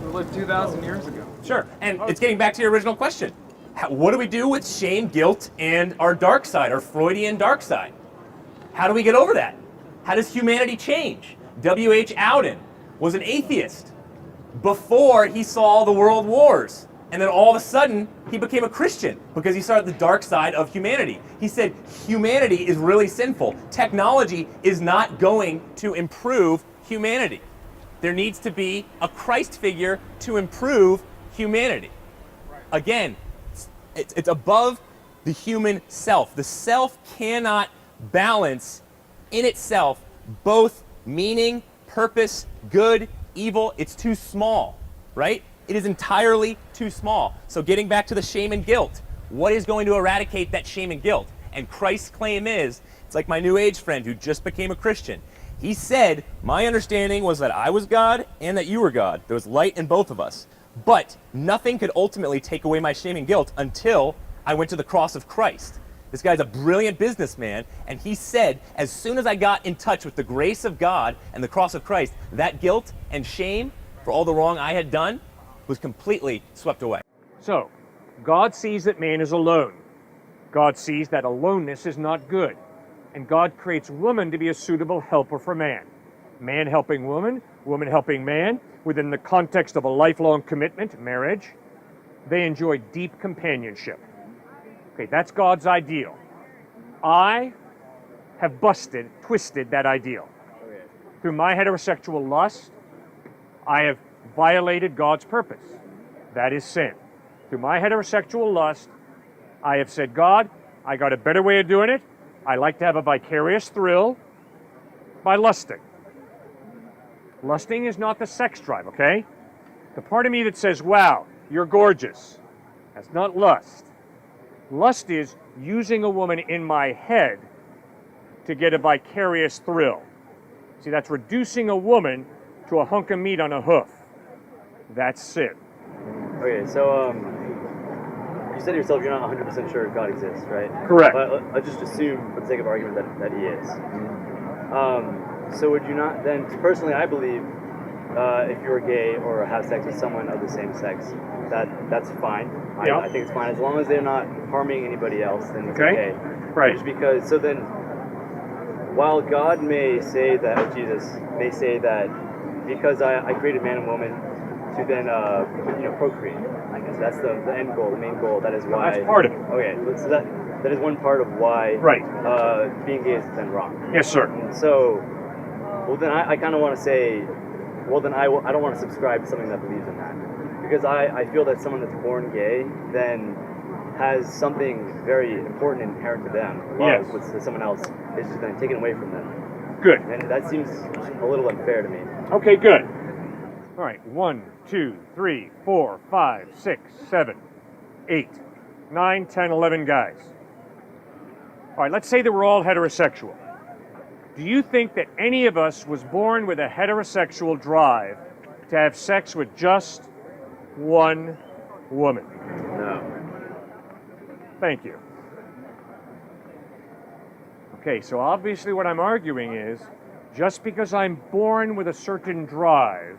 who lived 2,000 years ago. Sure, and it's getting back to your original question. What do we do with shame, guilt, and our dark side, our Freudian dark side? How do we get over that? How does humanity change? W.H. Auden was an atheist before he saw the world wars. And then all of a sudden, he became a Christian because he saw the dark side of humanity. He said, humanity is really sinful. Technology is not going to improve humanity. There needs to be a Christ figure to improve humanity. Again, it's above the human self. The self cannot balance in itself both meaning, purpose, good, evil. It's too small, right? It is entirely too small. So getting back to the shame and guilt, what is going to eradicate that shame and guilt? And Christ's claim is, it's like my New Age friend who just became a Christian. He said, my understanding was that I was God and that you were God. There was light in both of us. But nothing could ultimately take away my shame and guilt until I went to the cross of Christ. This guy's a brilliant businessman, and he said, as soon as I got in touch with the grace of God and the cross of Christ, that guilt and shame for all the wrong I had done was completely swept away. So, God sees that man is alone. God sees that aloneness is not good. And God creates woman to be a suitable helper for man. Man helping woman, woman helping man, within the context of a lifelong commitment, marriage. They enjoy deep companionship. Okay, that's God's ideal. I have twisted that ideal. Through my heterosexual lust, I have violated God's purpose. That is sin. Through my heterosexual lust, I have said, God, I got a better way of doing it. I like to have a vicarious thrill by lusting. Lusting is not the sex drive, okay? The part of me that says, wow, you're gorgeous. That's not lust. Lust is using a woman in my head to get a vicarious thrill. See, that's reducing a woman to a hunk of meat on a hoof. That's sin. Okay, so you said yourself you're not 100% sure God exists, right? Correct. But let's just assume, for the sake of argument, that He is. So would you not then, personally, I believe, if you're gay or have sex with someone of the same sex, that's fine. I think it's fine as long as they're not harming anybody else. Then it's okay. Right. Just because. So then, while God may say that, or Jesus may say that, because I created man and woman to then procreate. I guess that's the end goal, the main goal. That is why. That's part of it. Okay, so that is one part of why. Right. Being gay is then wrong. Yes, sir. So, well, then I kind of want to say, well, then I don't want to subscribe to something that believes in that. Because I feel that someone that's born gay then has something very important inherent to them. Yes. Which to someone else is just then taken away from them. Good. And that seems a little unfair to me. Okay, good. All right, 1, 2, 3, 4, 5, 6, 7, 8, 9, 10, 11 guys. All right, let's say that we're all heterosexual. Do you think that any of us was born with a heterosexual drive to have sex with just one woman? No. Thank you. Okay, so obviously what I'm arguing is, just because I'm born with a certain drive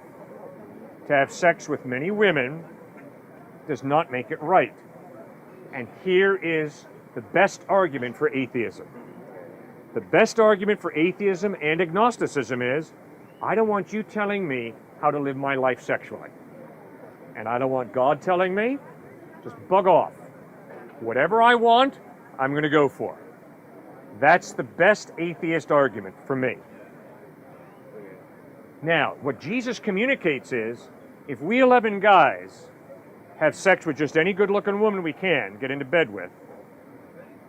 to have sex with many women does not make it right. And here is the best argument for atheism. The best argument for atheism and agnosticism is, I don't want you telling me how to live my life sexually. And I don't want God telling me, Just bug off. Whatever I want, I'm going to go for. That's the best atheist argument for me. Now, what Jesus communicates is, if we 11 guys have sex with just any good-looking woman we can get into bed with,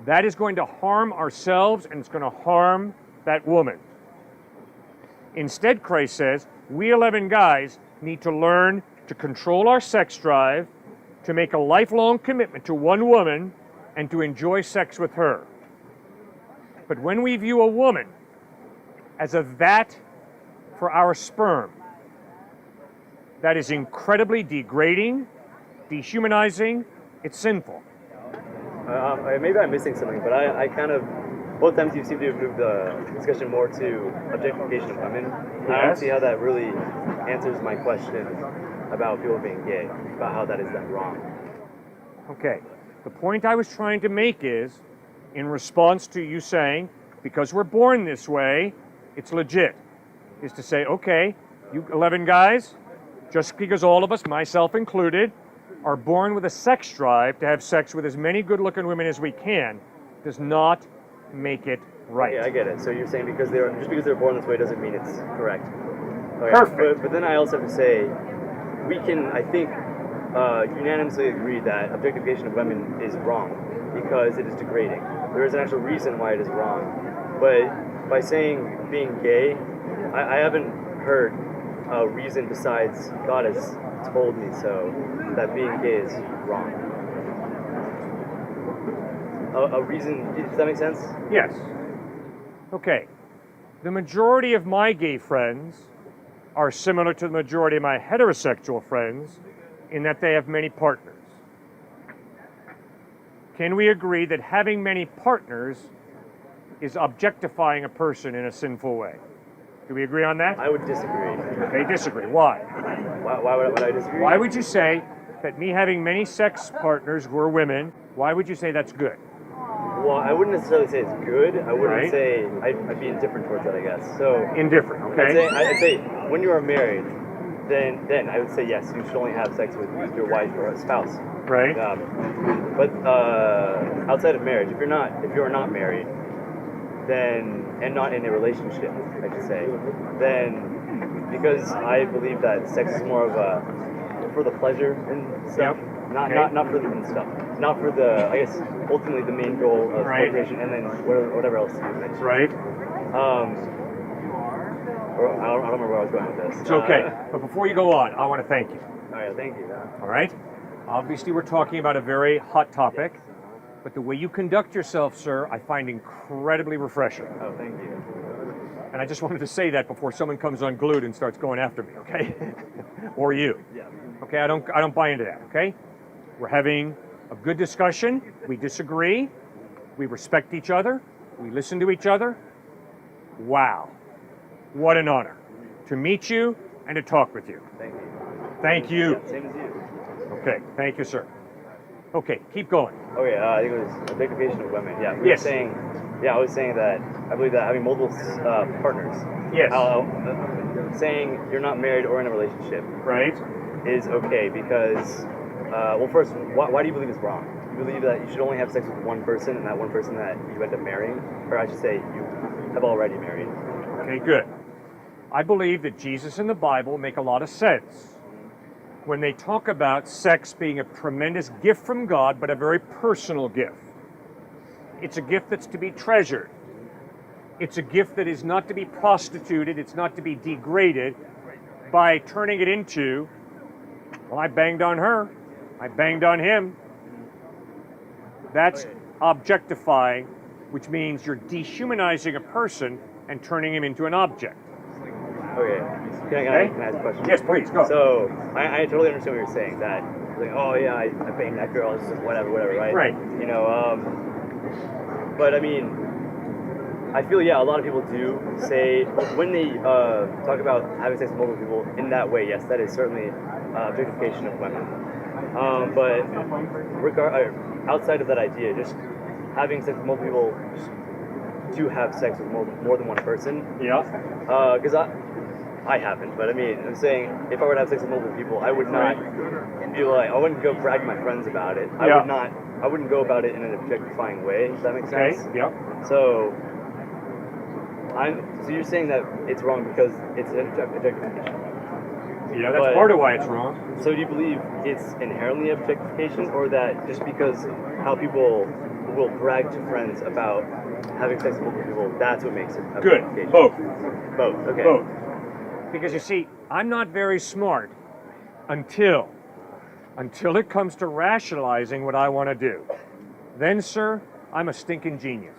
that is going to harm ourselves and it's going to harm that woman. Instead, Christ says, we 11 guys need to learn to control our sex drive, to make a lifelong commitment to one woman, and to enjoy sex with her. But when we view a woman as a vat for our sperm, that is incredibly degrading, dehumanizing, it's sinful. Maybe I'm missing something, but I kind of, both times you seem to have moved the discussion more to objectification of women. Yes. I don't see how that really answers my question about people being gay, about how that is then wrong. Okay, the point I was trying to make is, in response to you saying, because we're born this way, it's legit, is to say, okay, you 11 guys, just because all of us, myself included, are born with a sex drive to have sex with as many good-looking women as we can, does not make it right. Yeah, I get it. So you're saying because they're born this way doesn't mean it's correct. Okay. Perfect. But then I also have to say, we can, I think, unanimously agree that objectification of women is wrong because it is degrading. There is an actual reason why it is wrong. But by saying being gay, I haven't heard a reason besides God has told me so that being gay is wrong. A reason, does that make sense? Yes. Okay. The majority of my gay friends are similar to the majority of my heterosexual friends in that they have many partners. Can we agree that having many partners is objectifying a person in a sinful way? Do we agree on that? I would disagree. Okay, disagree. Why? Why would I disagree? Why would you say that me having many sex partners who are women, why would you say that's good? Well, I wouldn't necessarily say it's good. I wouldn't Right. say I'd be indifferent towards that, I guess. So Indifferent, okay? I'd say when you are married, then I would say yes, you should only have sex with your wife or a spouse. Right? But outside of marriage, if you're not married, then and not in a relationship, I should say, then because I believe that sex is more of a for the pleasure and stuff, not for the stuff, not for the I guess ultimately the main goal of procreation and then whatever else you mentioned. Right? Or I don't remember where I was going with this. It's okay. But before you go on, I want to thank you. All right, thank you. All right? Obviously, we're talking about a very hot topic, but the way you conduct yourself, sir, I find incredibly refreshing. Oh, thank you. And I just wanted to say that before someone comes unglued and starts going after me, okay? Or you. Yeah. Okay, I don't buy into that, okay? We're having a good discussion. We disagree. We respect each other. We listen to each other. Wow. What an honor to meet you and to talk with you. Thank you. Thank you. Yeah, same as you. Okay, thank you, sir. Okay, keep going. Okay, I think it was objectification of women. Yeah, Yes. I was saying that I believe that having multiple partners. Yes. Saying you're not married or in a relationship Right? is okay because, well, first, why do you believe it's wrong? You believe that you should only have sex with one person and that one person that you end up marrying, or I should say you have already married. Okay, good. I believe that Jesus and the Bible make a lot of sense when they talk about sex being a tremendous gift from God, but a very personal gift. It's a gift that's to be treasured. It's a gift that is not to be prostituted. It's not to be degraded by turning it into, well, I banged on her. I banged on him. That's objectifying, which means you're dehumanizing a person and turning him into an object. Okay. Can I ask a question? Yes, please, go. So, I totally understand what you're saying, that, like, oh yeah, I banged that girl, it's just whatever, right? Right. You know, but I mean, I feel, yeah, a lot of people do say, when they talk about having sex with multiple people in that way, yes, that is certainly objectification of women. But outside of that idea, just having sex with multiple people to have sex with more than one person. Yeah. Because I haven't, but I mean, I'm saying if I were to have sex with multiple people, I would not be like, I wouldn't go brag to my friends about it. Yeah. I wouldn't go about it in an objectifying way. Does that make Okay. sense? Yep. So, so you're saying that it's wrong because it's an objectification. Yeah, that's But- part of why it's wrong. So do you believe it's inherently objectification, or that just because how people will brag to friends about having sex with multiple people, that's what makes it Good. objectification? Both. Both. Okay. Both. Because you see, I'm not very smart until it comes to rationalizing what I want to do. Then, sir, I'm a stinking genius.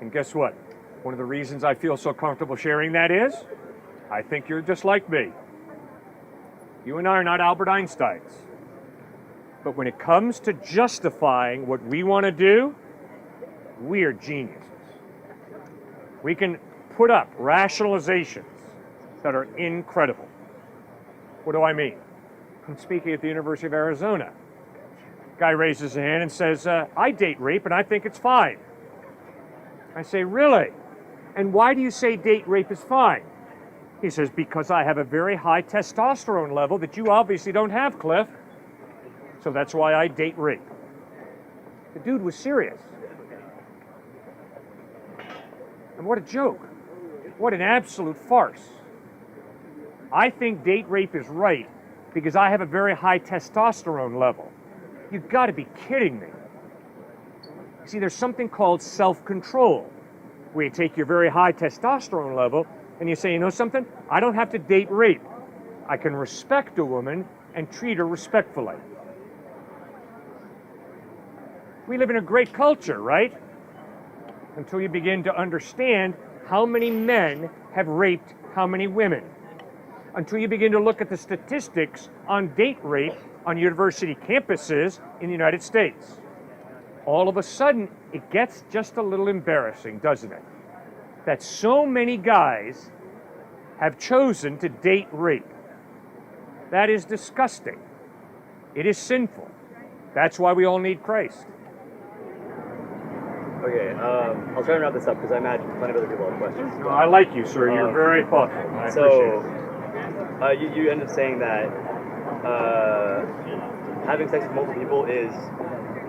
And guess what? One of the reasons I feel so comfortable sharing that is, I think you're just like me. You and I are not Albert Einsteins. But when it comes to justifying what we want to do, we are geniuses. We can put up rationalizations that are incredible. What do I mean? I'm speaking at the University of Arizona. Guy raises his hand and says, I date rape and I think it's fine. I say, really? And why do you say date rape is fine? He says, because I have a very high testosterone level that you obviously don't have, Cliff. So that's why I date rape. The dude was serious. And what a joke. What an absolute farce. I think date rape is right because I have a very high testosterone level. You've got to be kidding me. See, there's something called self-control, where you take your very high testosterone level and you say, you know something? I don't have to date rape. I can respect a woman and treat her respectfully. We live in a great culture, right? Until you begin to understand how many men have raped how many women. Until you begin to look at the statistics on date rape on university campuses in the United States. All of a sudden, it gets just a little embarrassing, doesn't it? That so many guys have chosen to date rape. That is disgusting. It is sinful. That's why we all need Christ. Okay, I'll try and wrap this up because I imagine plenty of other people have questions. No, I like you, sir. You're very thoughtful. I appreciate it. You end up saying that having sex with multiple people is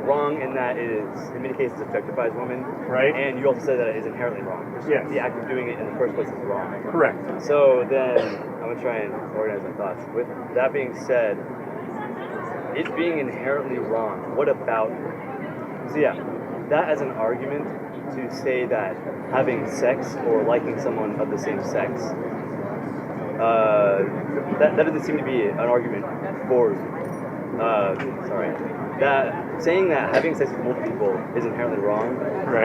wrong in that it is, in many cases, objectifies women. Right. And you also said that it is inherently wrong. Just Yes. The act of doing it in the first place is wrong. Correct. So then, I'm going to try and organize my thoughts. With that being said, it being inherently wrong, what about... So yeah, that as an argument to say that having sex or liking someone of the same sex, that doesn't seem to be an argument for... that saying that having sex with multiple people is inherently wrong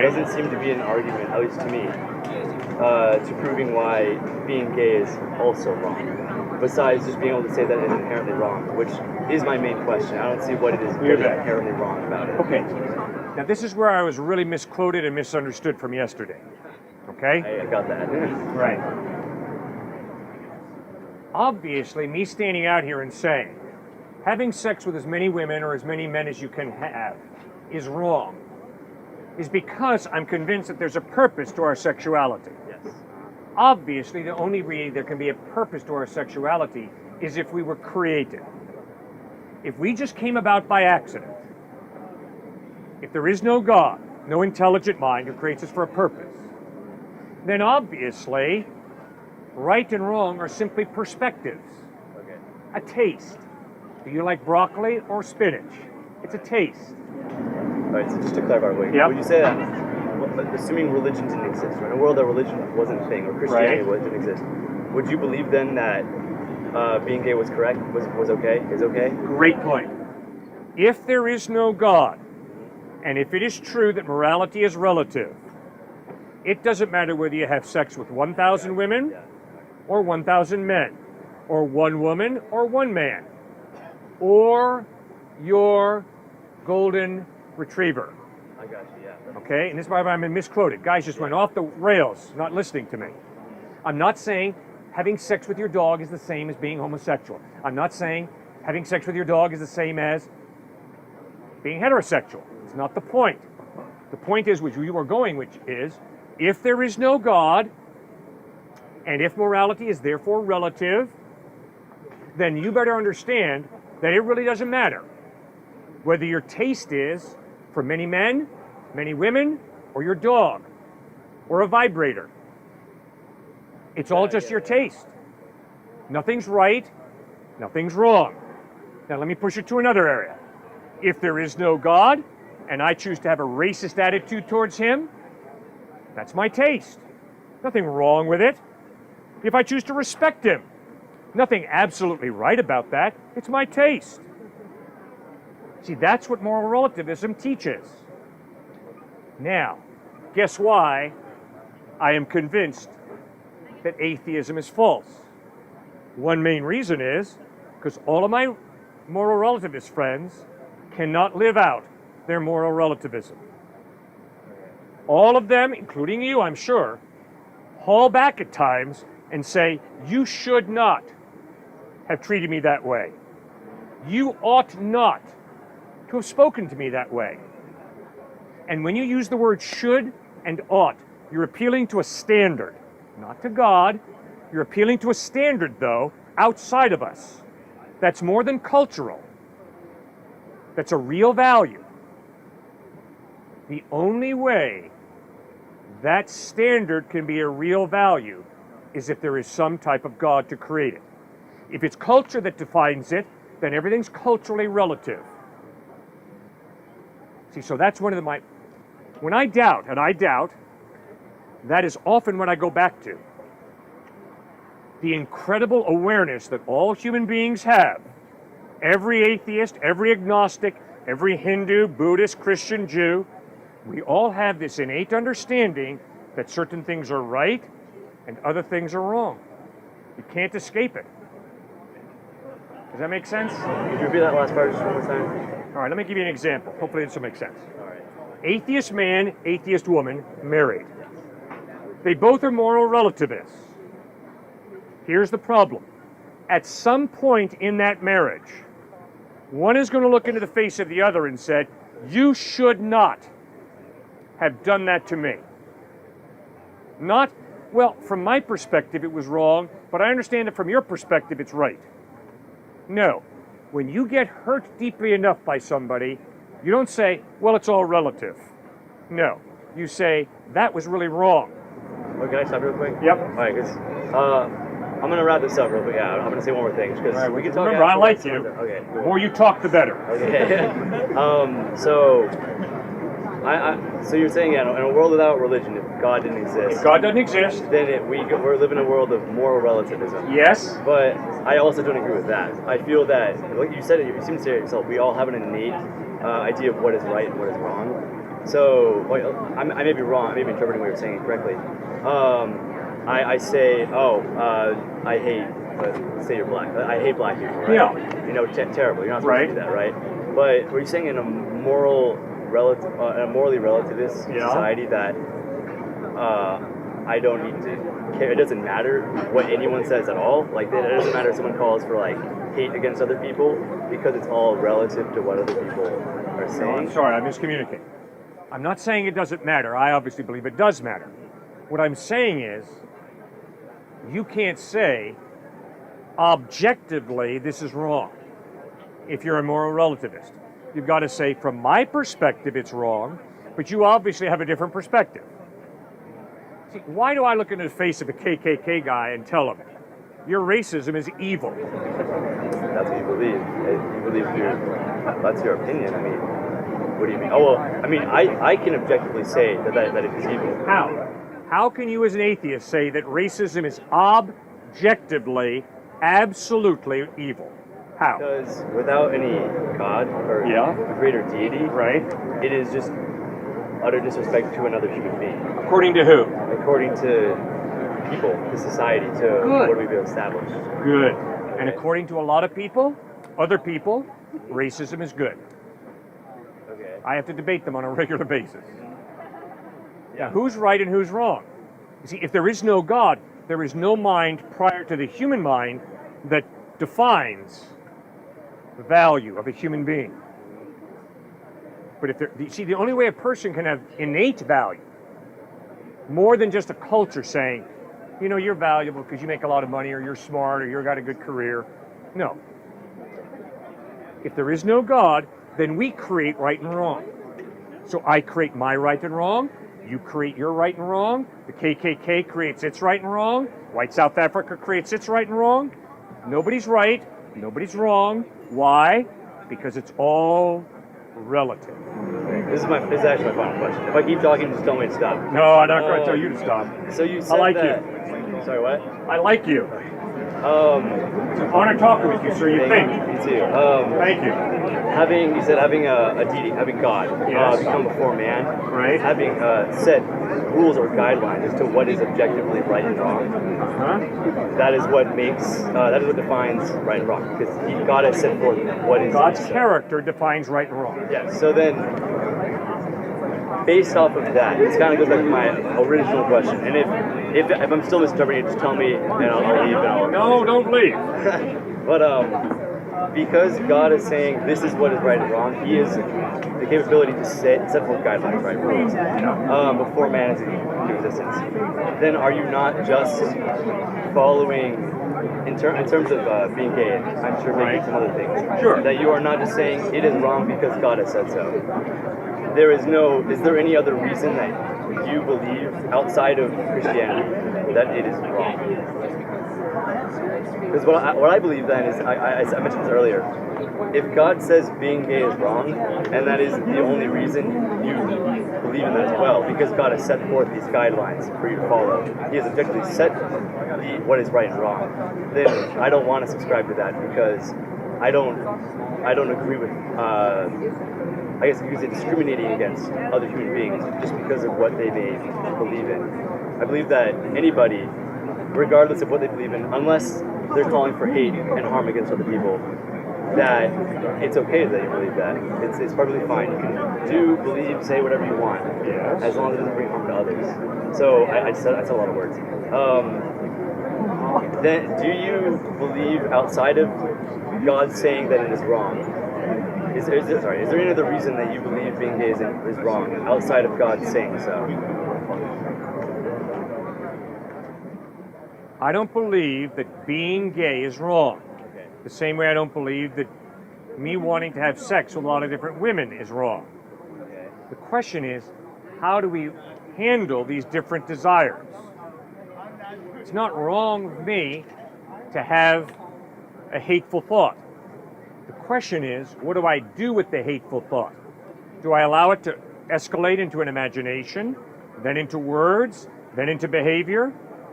doesn't seem to be an argument, at least to me, to proving why being gay is also wrong. Besides just being able to say that it's inherently wrong, which is my main question. I don't see what it is inherently wrong about it. Okay. Now, this is where I was really misquoted and misunderstood from yesterday. Okay? I got that. Right. Obviously, me standing out here and saying, having sex with as many women or as many men as you can have is wrong, is because I'm convinced that there's a purpose to our sexuality. Yes. Obviously, the only way there can be a purpose to our sexuality is if we were created. If we just came about by accident, if there is no God, no intelligent mind who creates us for a purpose, then obviously, right and wrong are simply perspectives. Okay. A taste. Do you like broccoli or spinach? It's a taste. All right, so just to clarify, Yep. would you say that, assuming religion didn't exist, or in a world that religion wasn't a thing, or Christianity didn't exist, would you believe then that being gay was correct, was okay, is okay? Great point. If there is no God, and if it is true that morality is relative, it doesn't matter whether you have sex with 1,000 women or 1,000 men, or one woman or one man, or your golden retriever. I got you, yeah. Okay? And this is why I'm misquoted. Guys just went off the rails, not listening to me. I'm not saying having sex with your dog is the same as being homosexual. I'm not saying having sex with your dog is the same as being heterosexual. It's not the point. The point is, which you are going, which is, if there is no God, And if morality is therefore relative, then you better understand that it really doesn't matter whether your taste is for many men, many women, or your dog, or a vibrator. It's all just your taste. Nothing's right, nothing's wrong. Now let me push it to another area. If there is no God, and I choose to have a racist attitude towards him, that's my taste. Nothing wrong with it. If I choose to respect him, nothing absolutely right about that. It's my taste. See, that's what moral relativism teaches. Now, guess why I am convinced that atheism is false? One main reason is because all of my moral relativist friends cannot live out their moral relativism. All of them, including you, I'm sure, haul back at times and say, you should not have treated me that way. You ought not to have spoken to me that way. And when you use the word should and ought, you're appealing to a standard, not to God. You're appealing to a standard, though, outside of us. That's more than cultural. That's a real value. The only way that standard can be a real value is if there is some type of God to create it. If it's culture that defines it, then everything's culturally relative. See, so that's one of when I doubt, and I doubt, that is often what I go back to. The incredible awareness that all human beings have, every atheist, every agnostic, every Hindu, Buddhist, Christian, Jew, we all have this innate understanding that certain things are right and other things are wrong. You can't escape it. Does that make sense? Could you repeat that last part just one more time? All right, let me give you an example. Hopefully this will make sense. All right. Atheist man, atheist woman, married. They both are moral relativists. Here's the problem. At some point in that marriage, one is going to look into the face of the other and say, you should not have done that to me. Not, well, from my perspective it was wrong, but I understand that from your perspective it's right. No. When you get hurt deeply enough by somebody, you don't say, well, it's all relative. No. You say, that was really wrong. Oh, can I stop real quick? Yep. All right, because I'm going to wrap this up real quick. Yeah, I'm going to say one more thing. Because we can talk. Remember, I like you. Okay. The more you talk, the better. Okay. So you're saying, yeah, in a world without religion, if God didn't exist, If God doesn't exist, then we're living in a world of moral relativism. yes, But I also don't agree with that. I feel that, like you said it, you seem to say it yourself, we all have an innate idea of what is right and what is wrong. So, like, I may be wrong, I may be interpreting what you're saying incorrectly. I say, I hate, say you're black, I hate black people, right? Yeah. You know, terrible, you're not supposed to do that, right? But were you saying in a morally relativist society that I don't need to care, it doesn't matter what anyone says at all? Like, it doesn't matter if someone calls for, like, hate against other people because it's all relative to what other people are saying? No, I'm sorry, I miscommunicated. I'm not saying it doesn't matter. I obviously believe it does matter. What I'm saying is, you can't say, objectively, this is wrong, if you're a moral relativist. You've got to say, from my perspective, it's wrong, but you obviously have a different perspective. See, why do I look into the face of a KKK guy and tell him, your racism is evil? That's what you believe. You believe that's your opinion. I mean, what do you mean? Oh, well, I mean, I can objectively say that it is evil. How? How can you as an atheist say that racism is objectively, absolutely evil? How? Because without any God or a greater deity, Right. it is just utter disrespect to another human being. According to who? According to people, to society, to what we've established. Good. And according to a lot of people, other people, racism is good. Okay. I have to debate them on a regular basis. Now, who's right and who's wrong? You see, if there is no God, there is no mind prior to the human mind that defines the value of a human being. But if the only way a person can have innate value, more than just a culture saying, you know, you're valuable because you make a lot of money, or you're smart, or you've got a good career. No. If there is no God, then we create right and wrong. So I create my right and wrong, you create your right and wrong, the KKK creates its right and wrong, white South Africa creates its right and wrong. Nobody's right, nobody's wrong. Why? Because it's all relative. This is actually my final question. If I keep talking, just tell me to stop. No, I'm not going to tell you to stop. So you said I like that, you. Sorry, what? I like you. It's an honor talking with you, sir. You think? Me too. Thank you. You said having a deity, having God Yes. become before man, Right. having set rules or guidelines as to what is objectively right and wrong. Huh? That is what defines right and wrong, because God has set forth what is God's character defines right and wrong. Yes. So then, based off of that, this kind of goes back to my original question. And if I'm still misinterpreting it, just tell me, and I'll leave. And I'll No, don't leave. But because God is saying this is what is right and wrong, He has the capability to set forth guidelines, right, rules, before man is into existence. Then are you not just following, in terms of being gay, I'm sure maybe some other things, Sure. that you are not just saying it is wrong because God has said so? Is there any other reason that you believe outside of Christianity that it is wrong? Because what I believe then is, I mentioned this earlier, if God says being gay is wrong, and that is the only reason you believe in that as well, because God has set forth these guidelines for you to follow, He has objectively set what is right and wrong, then I don't want to subscribe to that, because I don't agree with, I guess you could say, discriminating against other human beings just because of what they may believe in. I believe that anybody, regardless of what they believe in, unless they're calling for hate and harm against other people, that it's okay that you believe that. It's perfectly fine. You can do, believe, say whatever you want, as long as it doesn't bring harm to others. So I said a lot of words. Then, do you believe outside of God saying that it is wrong? Is there any other reason that you believe being gay is wrong outside of God saying so? I don't believe that being gay is wrong. The same way I don't believe that me wanting to have sex with a lot of different women is wrong. The question is, how do we handle these different desires? It's not wrong with me to have a hateful thought. The question is, what do I do with the hateful thought? Do I allow it to escalate into an imagination, then into words, then into behavior?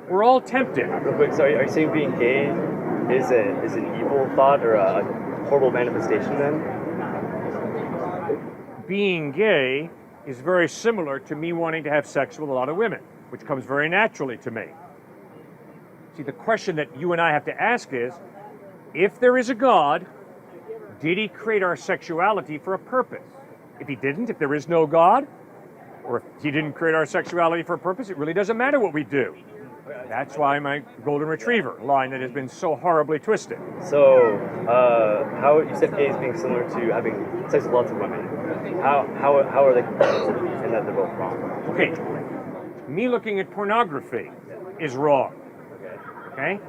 We're all tempted. Real quick, so are you saying being gay is an evil thought or a horrible manifestation then? Being gay is very similar to me wanting to have sex with a lot of women, which comes very naturally to me. See, the question that you and I have to ask is, if there is a God, did He create our sexuality for a purpose? If He didn't, if there is no God, or if He didn't create our sexuality for a purpose, it really doesn't matter what we do. That's why my golden retriever line that has been so horribly twisted. So, how you said gay is being similar to having sex with lots of women. How are they compatible in that they're both wrong? Okay, me looking at pornography is wrong. Okay?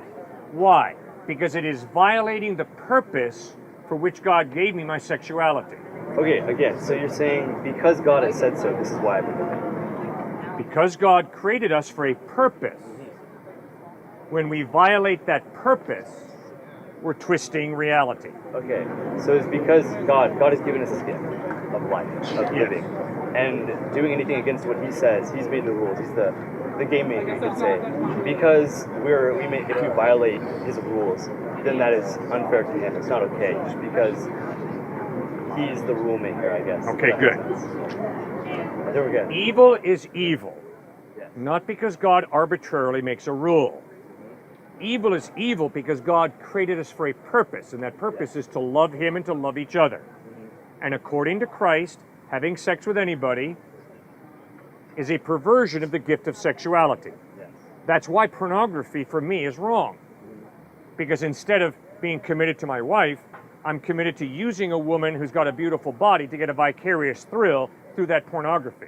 Why? Because it is violating the purpose for which God gave me my sexuality. Okay, again, so you're saying because God has said so, this is why I believe it. Because God created us for a purpose, when we violate that purpose, we're twisting reality. Okay, so it's because God has given us this gift of life, of living, and doing anything against what He says, He's made the rules. He's the game maker, you could say. Because if we violate His rules, then that is unfair to Him. It's not okay, just because He's the rule maker, I guess. Okay, good. There we go. Evil is evil, not because God arbitrarily makes a rule. Evil is evil because God created us for a purpose, and that purpose is to love Him and to love each other. And according to Christ, having sex with anybody is a perversion of the gift of sexuality. That's why pornography for me is wrong. Because instead of being committed to my wife, I'm committed to using a woman who's got a beautiful body to get a vicarious thrill through that pornography.